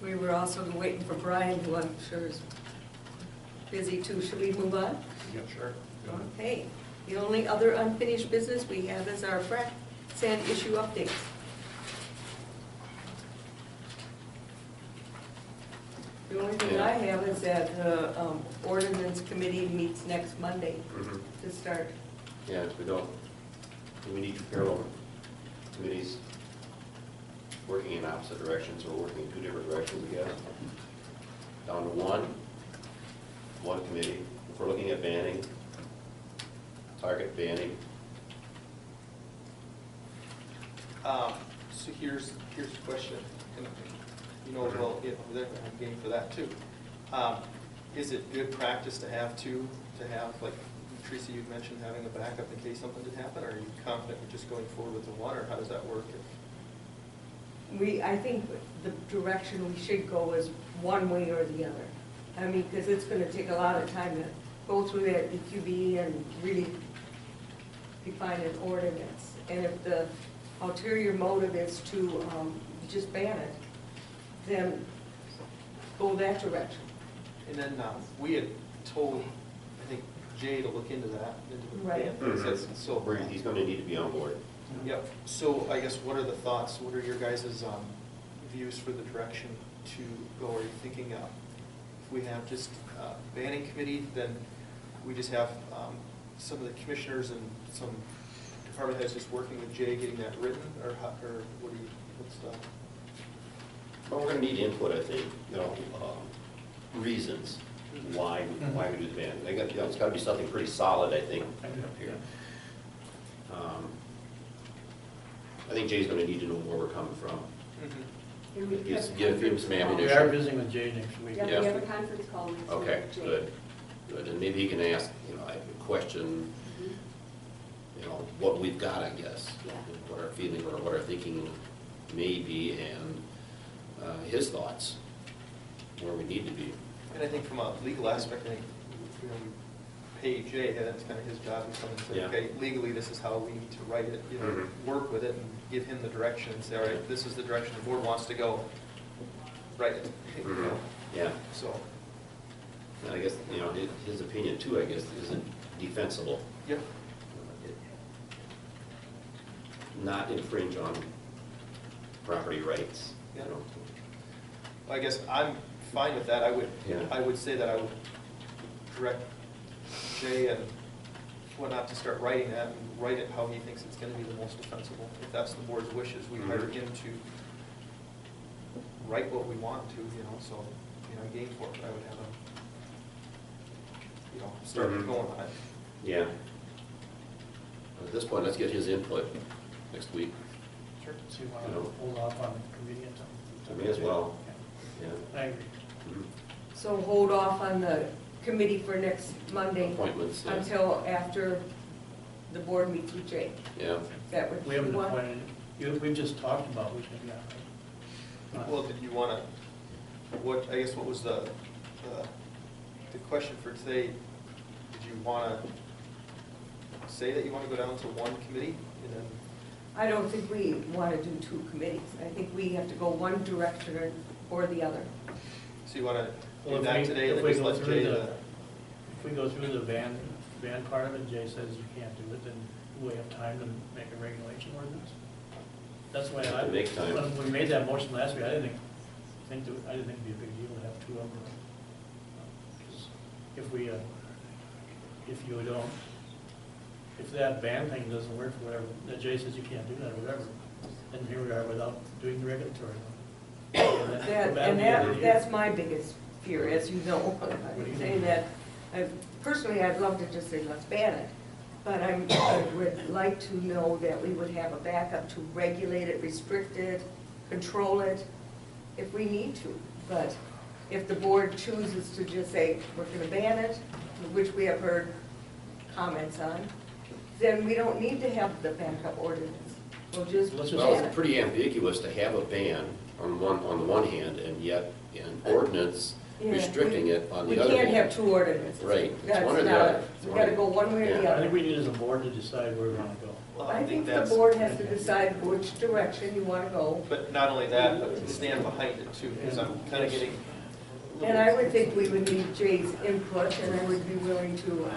we were also waiting for Brian, who I'm sure is busy too. Should we move on? Yeah, sure. Okay. The only other unfinished business we have is our frac sand issue updates. The only thing I have is that the ordinance committee meets next Monday Mhm. to start. Yeah, we need two parallel committees working in opposite directions, or working in two different directions, I guess. Down to one committee. If we're looking at banning, target banning, So here's the question, and you know, well, I'm game for that too. Is it good practice to have like Teresa, you'd mentioned having a backup in case something did happen, or are you confident with just going forward with the one, or how does that work? I think the direction we should go is one way or the other. I mean, because it's going to take a lot of time to go through that EQB and really define an ordinance. And if the ulterior motive is to just ban it, then go that direction. And then we had told, I think, Jay to look into that, into the Right. ban. Mhm. So, he's going to need to be on board. yep, so I guess what are the thoughts, what are your guys' views for the direction to go? Are you thinking if we have just banning committee, then we just have some of the commissioners and some department heads just working with Jay getting that written, or what do you, what's the? But we're going to need input, I think, reasons why we do the ban. It's got to be something pretty solid, I think, up here. I think Jay's going to need to know where we're coming from. And we Give have him some We ammunition. are visiting with Jay next week. Yeah, we Yeah. have a conference call next week. Okay, with Jay. good. And maybe he can ask, a question, what we've got, I guess. Yeah. What our feeling or what our thinking may be, and his thoughts, where we need to be. And I think from a legal aspect, I think, you pay Jay, that's kind of his job, to come and say, Yeah. okay, legally, this is how we need to write it, Mhm. work with it and give him the direction and say, all right, this is the direction the board wants to go, write it. Mhm. Yeah, So, and I guess, his opinion too, I guess, isn't defensible. yep, Not infringe on property rights, Yeah. I guess I'm fine with that. Yeah. I would say that I would direct Jay and whatnot to start writing that and write it how he thinks it's gonna be the most defensible. If that's the board's wishes, we hire him to write what we want to, so, game for it, I would have start Mhm. going on it. Yeah. At this point, let's get his input next week. Sure. So you want to hold off on the convening until? I may as well. Yeah. Yeah. I agree. Mhm. So hold off on the committee for next Monday Appointments, yeah. until after the board meets with Jay. Yeah. Is that what We you haven't want? appointed, we've just talked about who's going to be on it. Well, did you wanna, what was the question for today? Did you wanna say that you wanna go down to one committee and then? I don't think we want to do two committees. I think we have to go one direction or the other. So you want to Well, do if that we- today, if and we then just go let through Jay, If we go through the ban part of it, Jay says you can't do it, then we have time to make a regulation ordinance. That's why It makes time. when we made that motion last week, I didn't think it'd be a big deal to have two of them. 'Cause if that ban thing doesn't work for whatever, that Jay says you can't do that or whatever, then here we are without doing the regulatory one. That's my biggest fear, as you know. I'm saying that, personally, I'd love to just say, let's ban it. But I would like to know that we would have a backup to regulate it, restrict it, control it, if we need to. But if the board chooses to just say, we're going to ban it, which we have heard comments on, then we don't need to have the backup ordinance. We'll just Let's Well, ban it's it. pretty ambiguous to have a ban on the one hand, and yet an ordinance Yeah, restricting it on We the other hand. can't have two ordinances. Right, it's That's one or the not- other. We gotta go one way or the Yeah. I other. think we need as a board to decide where we want to go. Well, I think the that's- board has to decide which direction you want to go. But not only that, but to stand behind it too, because I'm kind of getting. a little- And I would think we would need Jay's input, and I would be willing to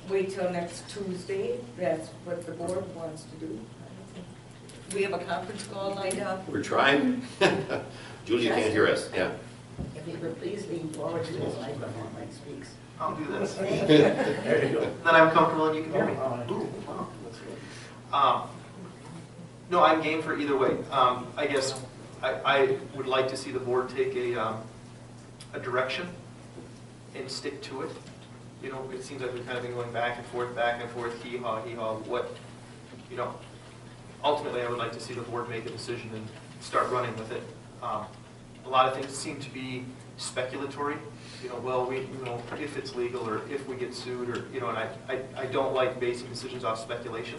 wait till next Tuesday. If that's what the board wants to do. We have a conference call lined up. We're trying. Julia can't hear us, yeah. If you would please lean forward to his microphone when he speaks. I'll do this. Thank you. There you go. Then I'm comfortable and you can hear me. Ooh, Wow, that's good. No, I'm game for either way. I guess I would like to see the board take a direction and stick to it. You know, it seems like we've kind of been going back and forth, hee-haw, what, you know. Ultimately, I would like to see the board make a decision and start running with it. A lot of things seem to be speculatory, you know, well, if it's legal or if we get sued or, you know, and I don't like basing decisions off speculation.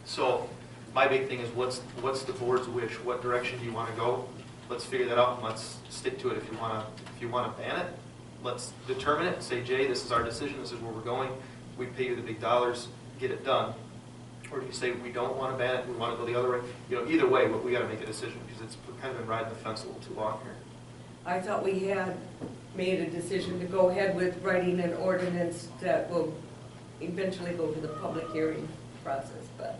So my big thing is what's the board's wish? What direction do you want to go? Let's figure that out and let's stick to it. If you want to ban it, let's determine it and say, Jay, this is our decision, this is where we're going. We pay you the big dollars, get it done. Or do you say we don't want to ban it, we want to go the other way? You know, either way, we got to make a decision because it's kind of been riding the fence a little too long here. I thought we had made a decision to go ahead with writing an ordinance that will eventually go to the public hearing process, but,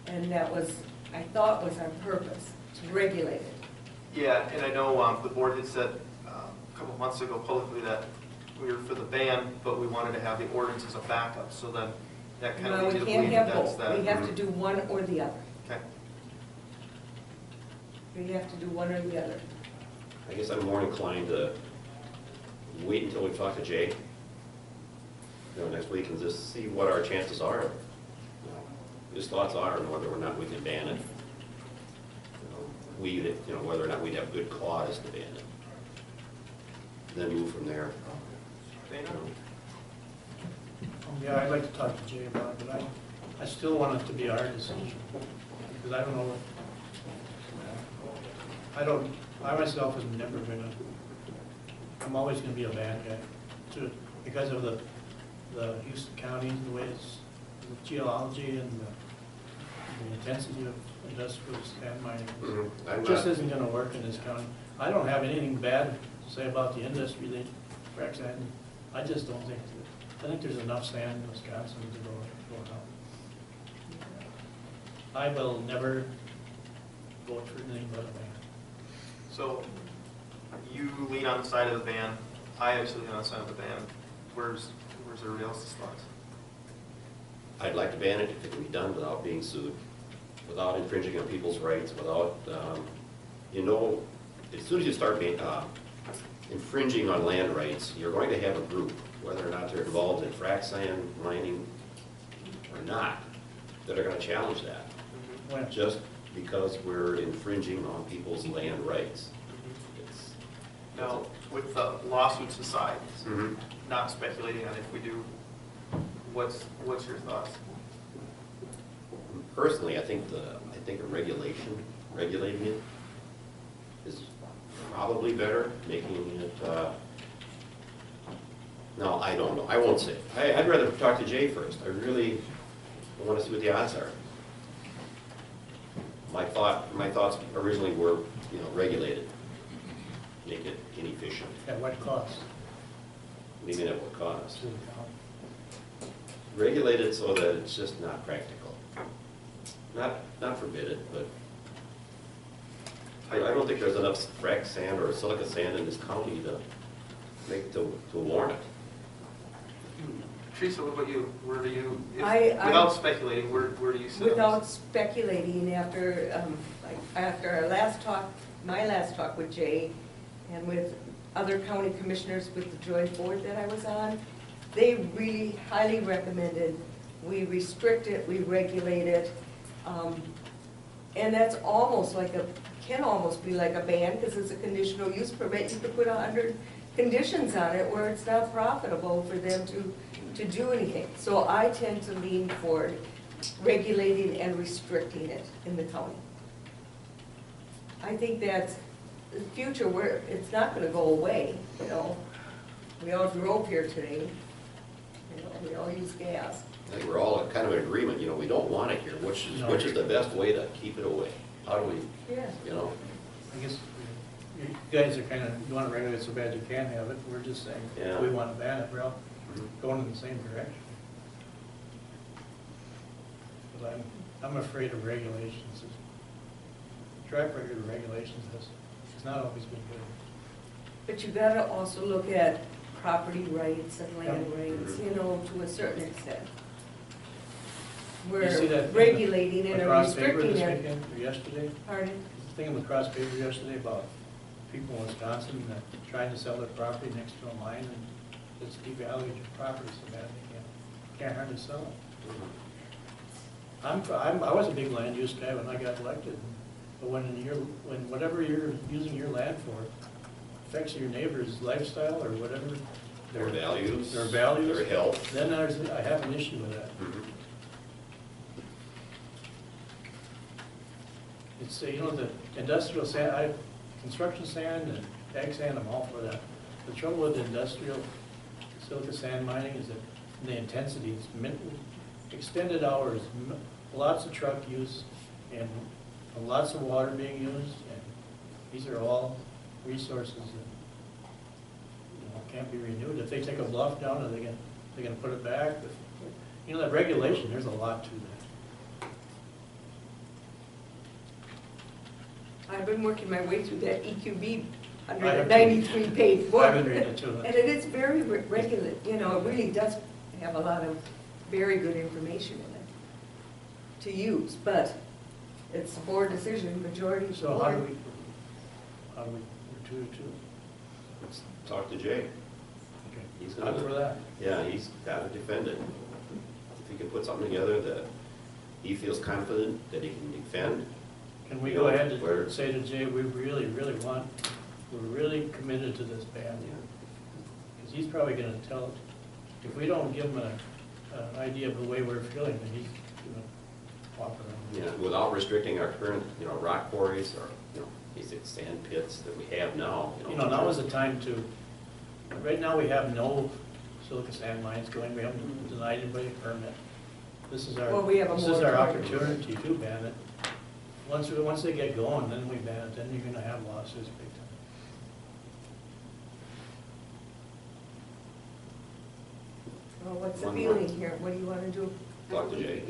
and that was, I thought was our purpose, to regulate it. Yeah, and I know the board had said a couple months ago publicly that we were for the ban, but we wanted to have the ordinance as a backup, so then that kind of No, leads we you to can't believe have that's both. that. We have to do one or the other. Okay. We have to do one or the other. I guess I'm more inclined to wait until we talk to Jay, you know, next week and just see what our chances are. You know, his thoughts are on whether or not we can ban it. Whether or not we'd have good cause to ban it. Then move from there. You know. Yeah, I'd like to talk to Jay about it, but I still want it to be our decision, because I don't know, I myself am never gonna, I'm always gonna be a bad guy, because of the Houston County, the way it's, the geology and the intensity of industrial sand mining. I'm It just not- isn't gonna work in this county. I don't have anything bad to say about the industry, they frack sand, I just don't think, I think there's enough sand in Wisconsin to go out. I will never vote for anything but a ban. So you lean on the side of the ban. I actually lean on the side of the ban. Where's everybody else's thoughts? I'd like to ban it if it can be done without being sued, without infringing on people's rights, without, as soon as you start infringing on land rights, you're going to have a group, whether or not they're involved in frac sand mining or not, that are going to challenge that, When? just because we're infringing on people's land rights. It's- Now, with the lawsuits aside, Mhm. not speculating on if we do, what's your thoughts? Personally, I think regulating it is probably better, making it, no, I don't know, I won't say. I'd rather talk to Jay first. I really want to see what the odds are. My thoughts originally were, regulated, make it inefficient. At what cost? Maybe at what cost? To the county? Regulate it so that it's just not practical. Not forbid it, but I don't think there's enough frac sand or silica sand in this county to warrant it. Teresa, what about you? Where do you, without speculating, where do you sit? on Without this? speculating, after our last talk, my last talk with Jay, and with other county commissioners with the joint board that I was on, they really highly recommended we restrict it, we regulate it, and that's almost can almost be like a ban, because it's a conditional use permit. You could put 100 conditions on it where it's not profitable for them to do anything. So I tend to lean toward regulating and restricting it in the county. I think that's the future where it's not going to go away, We all drove here today. You know, we all use gas. I think we're all kind of in agreement, you know, we don't want it here, which is the best way to keep it away? How do we, Yeah. you know? I guess you guys are kind of, you want to regulate so bad you can't have it. We're just saying, Yeah. we want to ban it, we're all Mhm. going in the same direction. But I'm afraid of regulations. Track record of regulations has not always been good. But you gotta also look at property rights and land Yeah. rights, you know, to a certain extent. You see that We're thing regulating it or across paper restricting this it. weekend, or yesterday? Pardon? The thing in the cross paper yesterday about people in Wisconsin that trying to sell their property next to a mine and it's devalued your property so bad they can't hardly sell it. I was a big land use guy when I got elected, but when whatever you're using your land for affects your neighbor's lifestyle or whatever. Their values. Their values. Their health. Then I have an issue with that. Mhm. It's, you know, the industrial sand, construction sand and ag sand, I'm all for that. The trouble with industrial silica sand mining is that the intensity, it's extended hours, lots of truck use, and lots of water being used, and these are all resources that, you know, can't be renewed. If they take a bluff down, are they gonna put it back? You know, that regulation, there's a lot to that. I've been working my way through that EQB I under the have 93-page book. I've been reading it too. And it is very regular, you know, it really does have a lot of very good information in it to use, but it's a board decision, majority So how do board. we're 2-2? Let's talk to Jay. Okay. He's I'm gonna, for that. yeah, he's got to defend it. If he can put something together that he feels confident that he can defend. Can we go ahead Where- and say to Jay, we really, really want, we're really committed to this ban? Because he's probably gonna tell, if we don't give him an idea of the way we're feeling, then he's gonna walk around. Yeah, without restricting our current, you know, rock quarries or, you know, basic sand pits that we have now. You know, now is the time to, right now we have no silica sand mines going, we haven't denied anybody a permit. This is Well, we have a this is our moratorium. opportunity to ban it. Once they get going, then we ban it, then you're gonna have lawsuits big time. Well, what's the One more. feeling here? What do you want to do? Talk to Jay.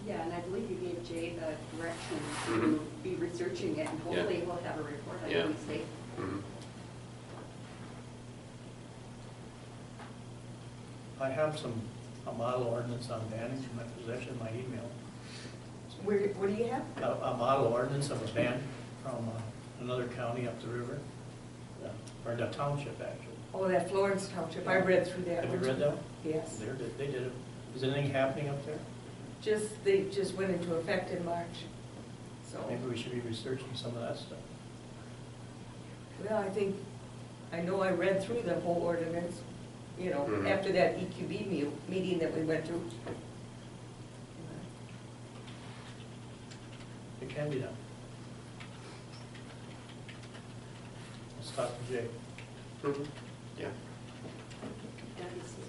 Yeah, and I believe you gave Jay the direction Mhm. to be researching it, and hopefully he'll have a report on Yeah. Wednesday. Mhm. I have a model ordinance on banning in my possession, my email. What do you have? A model ordinance of a ban from another county up the river, or the township, actually. Oh, that Florence Township, I read through that. Have you one, read too. that? Yes. They did it. Is anything happening up there? They just went into effect in March, so. Maybe we should be researching some of that stuff. Well, I know I read through the whole ordinance, you know, Mhm. after that EQB meeting that we went to. It can be done. Let's talk to Jay. Mhm. Yeah, Doug's here.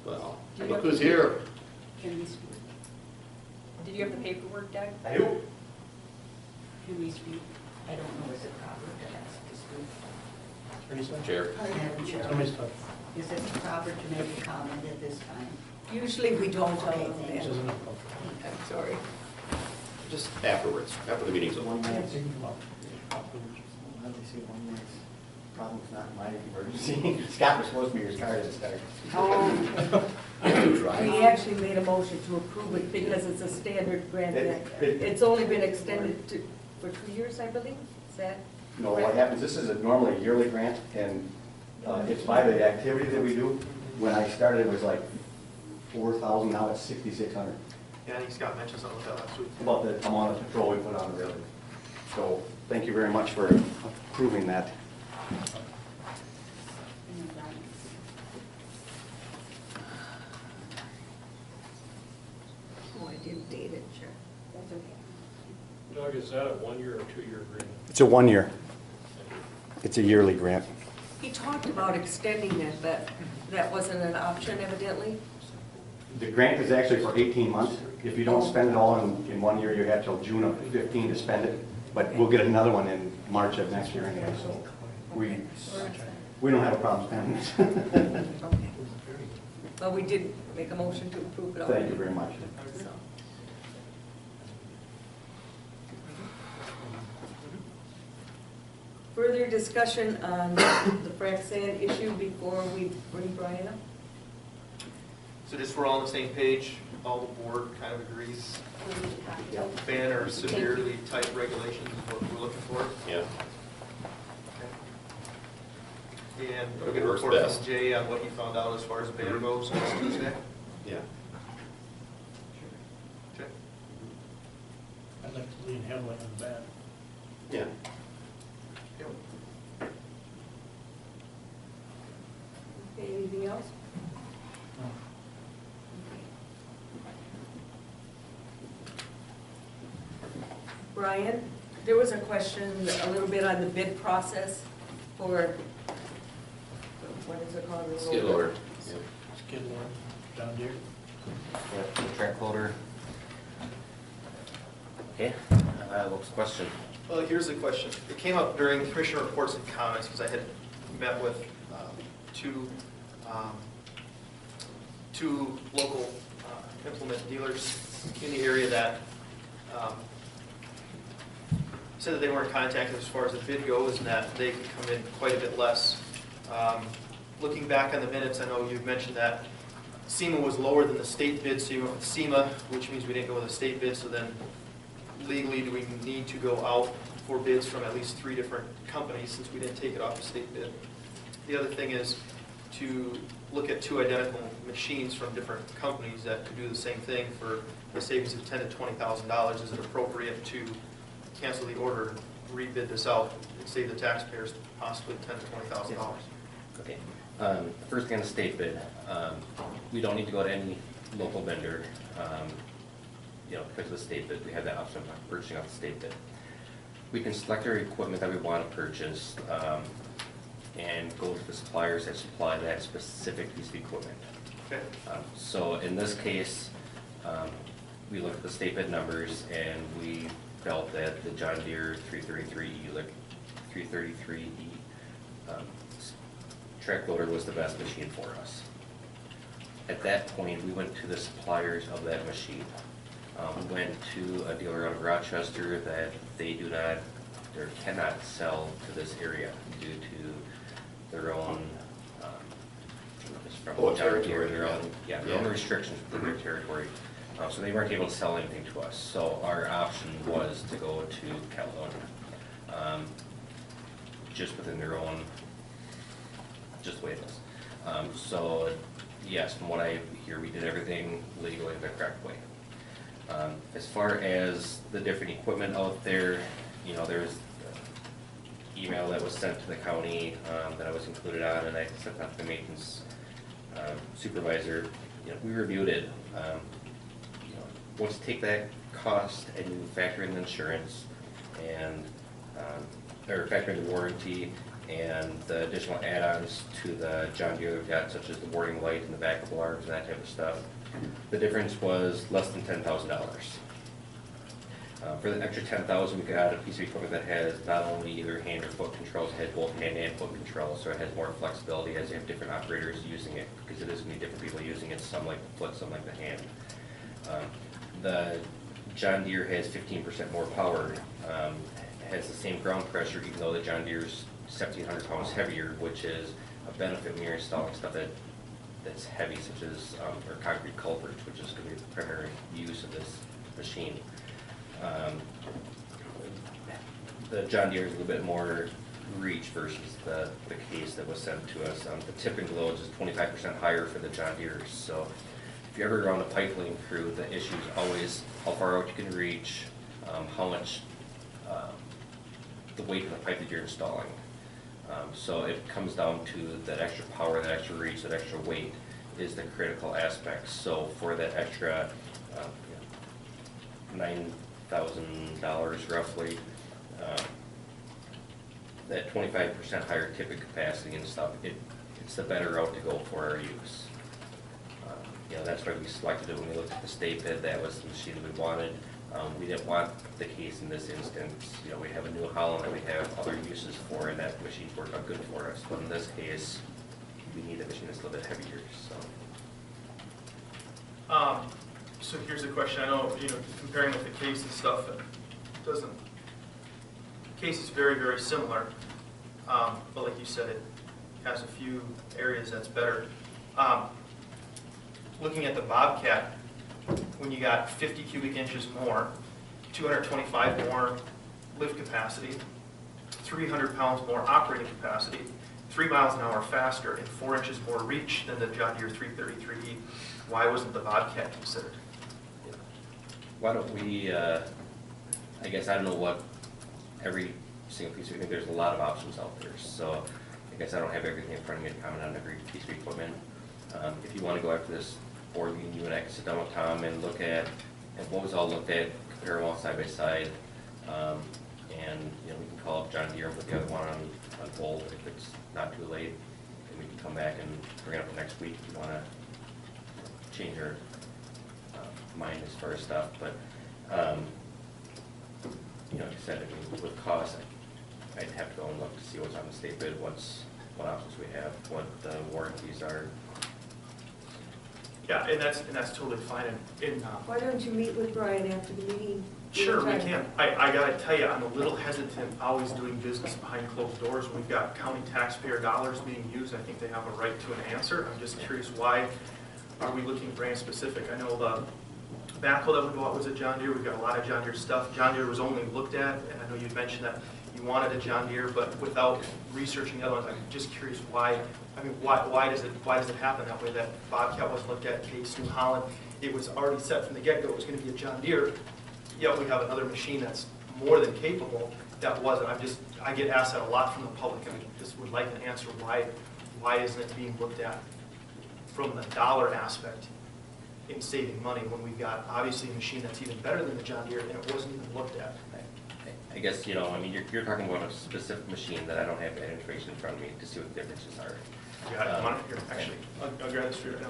well, Do you look have- who's here. Can we speak? Did you have the paperwork, Doug? I do. Can we speak? I don't know, is it proper to ask to speak? Teresa? Chair. Madam Chair, Somebody's talking. is it proper to make a comment at this time? Usually we don't tell Okay, them thank This that. isn't a public. I'm sorry. Just afterwards, after the meeting's over. You can come up. Let me see, one minute. Problem's not my emergency. Scott was supposed to be here, his car didn't start. We actually made a motion to approve it because it's a standard grant. It's only been extended for 2 years, I believe. Is that? No, what happens, this is normally a yearly grant, and it's by the activity that we do. When I started, it was like 4,000, now it's 6,600. Yeah, I think Scott mentioned something about that last week. About the amount of patrol we put on the road. So, thank you very much for approving that. Oh, I didn't date it, sure. That's okay. Doug, is that a 1 year or 2 year agreement? It's a 1 year. It's a yearly grant. He talked about extending it, but that wasn't an option evidently. The grant is actually for 18 months. If you don't spend it all in 1 year, you have till June of 15 to spend it. But we'll get another one in March of next year anyway, so we don't have a problem spending this. Okay. Well, we did make a motion to approve it already. Thank you very much. So. Further discussion on the frac sand issue before we bring Brian up? So just we're all on the same page, all the board kind of agrees, ban or severely tight regulations is what we're looking for. Yeah. Okay. And we'll Whatever get a works report best. from Jay on what he found out as far as ban goes next Tuesday. Yeah. Okay. I'd like to lean heavily on the ban. Yeah. Okay, anything else? Brian, there was a question a little bit on the bid process for, what is it called? Skid loader. Skid loader, John Deere. Yep, the track loader. Okay, what's the question? Well, here's the question. It came up during commissioner reports and comments because I had met with two local implement dealers in the area that said that they weren't contacted as far as the bid goes and that they could come in quite a bit less. Looking back on the minutes, I know you've mentioned that SEMA was lower than the state bid, so you went with SEMA, which means we didn't go with the state bid, so then legally, do we need to go out for bids from at least 3 different companies since we didn't take it off the state bid? The other thing is to look at 2 identical machines from different companies that could do the same thing for a savings of $10,000 to $20,000. Is it appropriate to cancel the order, rebid this out, and save the taxpayers possibly $10,000 to $20,000? Okay, first thing on the state bid, we don't need to go to any local vendor, because of the state bid, we have the option of purchasing off the state bid. We can select our equipment that we want to purchase, and go to the suppliers that supply that specific piece of equipment. Okay. So in this case, we looked at the state bid numbers and we felt that the John Deere 333E, like 333E track loader was the best machine for us. At that point, we went to the suppliers of that machine. We went to a dealer out of Rochester that they do not or cannot sell to this area due to their own from Oh, John Deere, territory, their own, their own Yeah. restrictions within their territory. So they weren't able to sell anything to us. So our option was to go to Caledonia, just within their own, just the way it is. So yes, from what I hear, we did everything legally the correct way. As far as the different equipment out there, there's email that was sent to the county that I was included on, and I sent that to the maintenance supervisor. We reviewed it. Once you take that cost and you factor in the insurance and or factor in the warranty and the additional add-ons to the John Deere we've got, such as the warning light and the backup alarms and that type of stuff, the difference was less than $10,000. For the extra $10,000, we got a piece of equipment that has not only either hand or foot controls, it has both hand and foot controls, so it has more flexibility as you have different operators using it, because it is going to be different people using it, some like the foot, some like the hand. The John Deere has 15% more power, has the same ground pressure, even though the John Deere's 1,700 pounds heavier, which is a benefit when you're installing stuff that's heavy, such as or concrete culverts, which is going to be the primary use of this machine. The John Deere is a little bit more reach versus the case that was sent to us. The tipping loads is 25% higher for the John Deere. So if you're ever around a pipe laying crew, the issue is always how far out you can reach, how much the weight of the pipe that you're installing. So it comes down to that extra power, that extra reach, that extra weight is the critical aspect. So for that extra $9,000 roughly, that 25% higher tippet capacity and stuff, it's the better route to go for our use. You know, that's why we selected it when we looked at the state bid. That was the machine we wanted. We didn't want the case in this instance. You know, we have a New Holland that we have other uses for, and that machine's worked out good for us. But in this case, we need a machine that's a little bit heavier, so. So here's a question. I know, you know, comparing with the case and stuff, it doesn't, the case is very, very similar. But like you said, it has a few areas that's better. Looking at the Bobcat, when you got 50 cubic inches more, 225 more lift capacity, 300 pounds more operating capacity, 3 miles an hour faster, and 4 inches more reach than the John Deere 333E, why wasn't the Bobcat considered? Why don't we, I guess I don't know what every single piece, I think there's a lot of options out there. So I guess I don't have everything in front of me to comment on every piece of equipment. If you want to go after this board meeting, you and I can sit down with Tom and look at what was all looked at, compare them all side by side. And you know, we can call up John Deere and put the other one on hold if it's not too late. And we can come back and bring it up next week if you want to change our mind as far as stuff. But you know, like I said, I mean, with cost, I'd have to go and look to see what's on the state bid, what options we have, what the warranties are. Yeah, and that's totally fine. Why don't you meet with Brian after the meeting? Sure, we can. I gotta tell you, I'm a little hesitant always doing business behind closed doors. We've got county taxpayer dollars being used. I think they have a right to an answer. I'm just curious, why are we looking brand specific? I know the backhoe that we bought was a John Deere. We've got a lot of John Deere stuff. John Deere was only looked at, and I know you'd mentioned that you wanted a John Deere, but without researching the other ones, I'm just curious why. I mean, why does it happen that way? That Bobcat wasn't looked at, Case, New Holland. It was already set from the get-go. It was going to be a John Deere. Yet we have another machine that's more than capable that wasn't. I get asked that a lot from the public, and I just would like an answer why isn't it being looked at from the dollar aspect in saving money when we've got obviously a machine that's even better than the John Deere and it wasn't even looked at. I guess, you know, I mean, you're talking about a specific machine that I don't have that information in front of me to see what the differences are. Yeah, I want it here, actually. I'll grab this for you right now.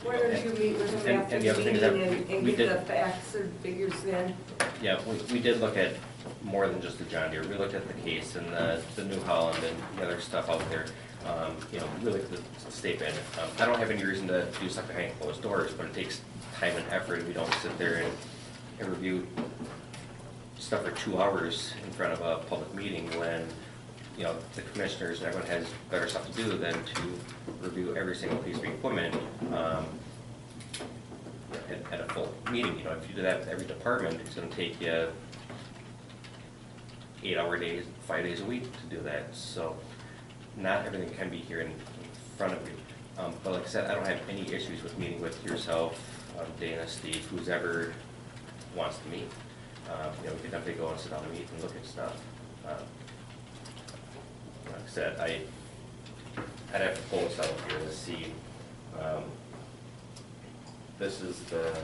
Why don't you meet with him after And the the other thing is that meeting and we get did- the facts and figures then? Yeah, we did look at more than just the John Deere. We looked at the Case and the New Holland and the other stuff out there. You know, we looked at the state bid. I don't have any reason to do stuff behind closed doors, but it takes time and effort. We don't sit there and review stuff for 2 hours in front of a public meeting when, you know, the commissioners and everyone has better stuff to do than to review every single piece of equipment at a full meeting. You know, if you do that with every department, it's going to take you 8-hour days, 5 days a week to do that. So not everything can be here in front of you. But like I said, I don't have any issues with meeting with yourself, Dana, Steve, who's ever wants to meet. You know, we can definitely go and sit down and meet and look at stuff. Like I said, I'd have to pull this out here to see. This is the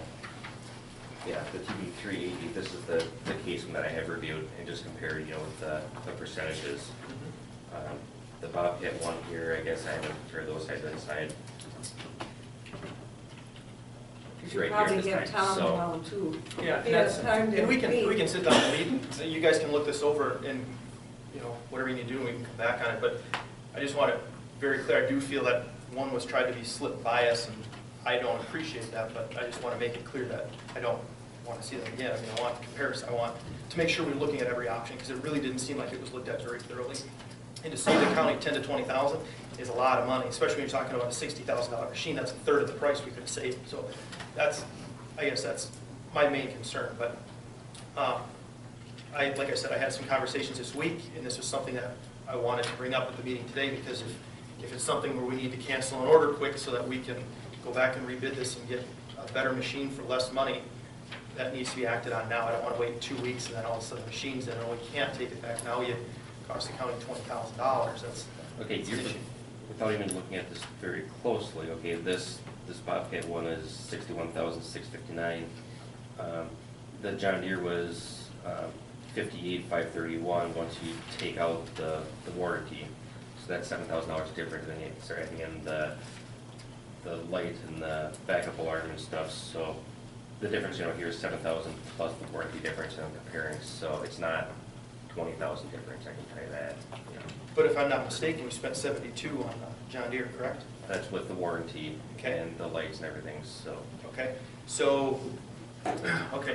TB380. This is the case one that I have reviewed and just compared, you know, with the percentages. The Bobcat one here, I guess I haven't compared those side by side. You should Right here probably this get time, Tom so- around too. Yeah, If he has time to and we meet. can sit down and meet. You guys can look this over and, you know, whatever you need to do, we can come back on it. But I just want it very clear. I do feel that one was tried to be slipped by us, and I don't appreciate that. But I just want to make it clear that I don't want to see that again. I mean, I want comparison. I want to make sure we're looking at every option because it really didn't seem like it was looked at very thoroughly. And to save the county 10 to 20,000 is a lot of money, especially when you're talking about a $60,000 machine. That's a third of the price we could have saved. So I guess that's my main concern. But like I said, I had some conversations this week, and this was something that I wanted to bring up at the meeting today because if it's something where we need to cancel an order quick so that we can go back and rebid this and get a better machine for less money, that needs to be acted on now. I don't want to wait 2 weeks and then all of a sudden the machine's in and we can't take it back now. You cost the county $20,000. That's Okay, an issue. without even looking at this very closely, okay, this Bobcat one is $61,659. The John Deere was $58,531 once you take out the warranty. So that's $7,000 different, and then you start adding in the light and the backup alarm and stuff. So the difference, here is $7,000 plus the warranty difference, and I'm comparing, so it's not $20,000 difference, I can tell you that. But if I'm not mistaken, we spent 72 on John Deere, correct? That's with the warranty Okay. and the lights and everything, so. Okay,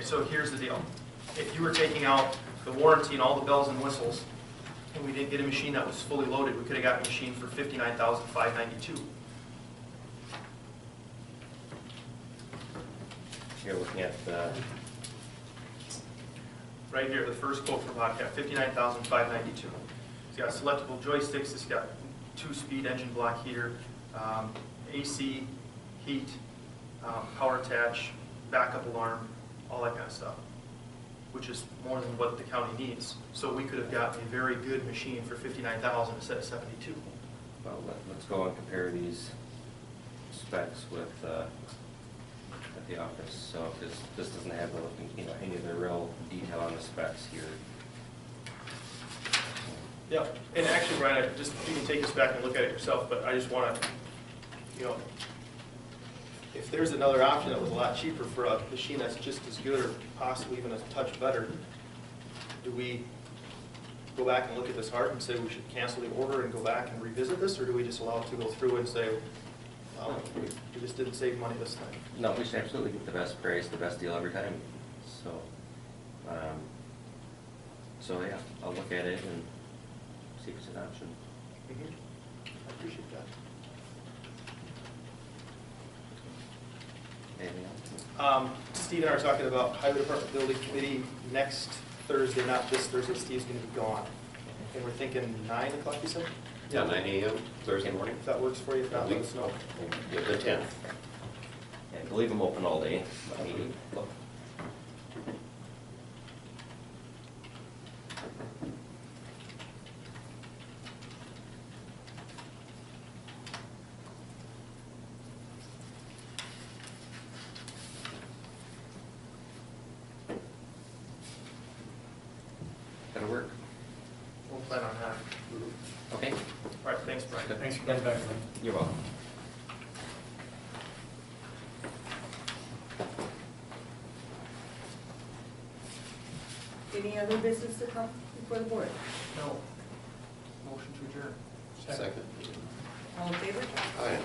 so here's the deal. If you were taking out the warranty and all the bells and whistles, and we didn't get a machine that was fully loaded, we could have got a machine for $59,592. You're looking at the, Right here, the first quote from Bobcat, $59,592. It's got selectable joysticks, it's got 2-speed engine block heater, AC, heat, power attach, backup alarm, all that kind of stuff, which is more than what the county needs. So we could have gotten a very good machine for $59,000 instead of $72,000. well, let's go and compare these specs with, at the office. So this doesn't have, any of the real detail on the specs here. Yeah, and actually, Brian, you can take this back and look at it yourself, but I just want to, if there's another option that was a lot cheaper for a machine that's just as good or possibly even a touch better, do we go back and look at this hard and say we should cancel the order and go back and revisit this, or do we just allow it to go through and say, we just didn't save money this time? No, we should absolutely get the best price, the best deal every time. So, yeah, I'll look at it and see if it's an option. I appreciate that. Anything else? Steve and I are talking about Highway Department Building Committee next Thursday, not this Thursday. Steve's going to be gone. And we're thinking 9 o'clock, you said? Yeah, 9 a.m. Thursday morning. If that works for you, if not, let us know. Yeah, the 10th. And leave them open all day. Look. That'll work. We'll plan on that. Okay. All right, thanks, Brian. Thanks for coming back. You're welcome. Any other business to come before the board? No. Motion to adjourn. Second. All in favor? Aye.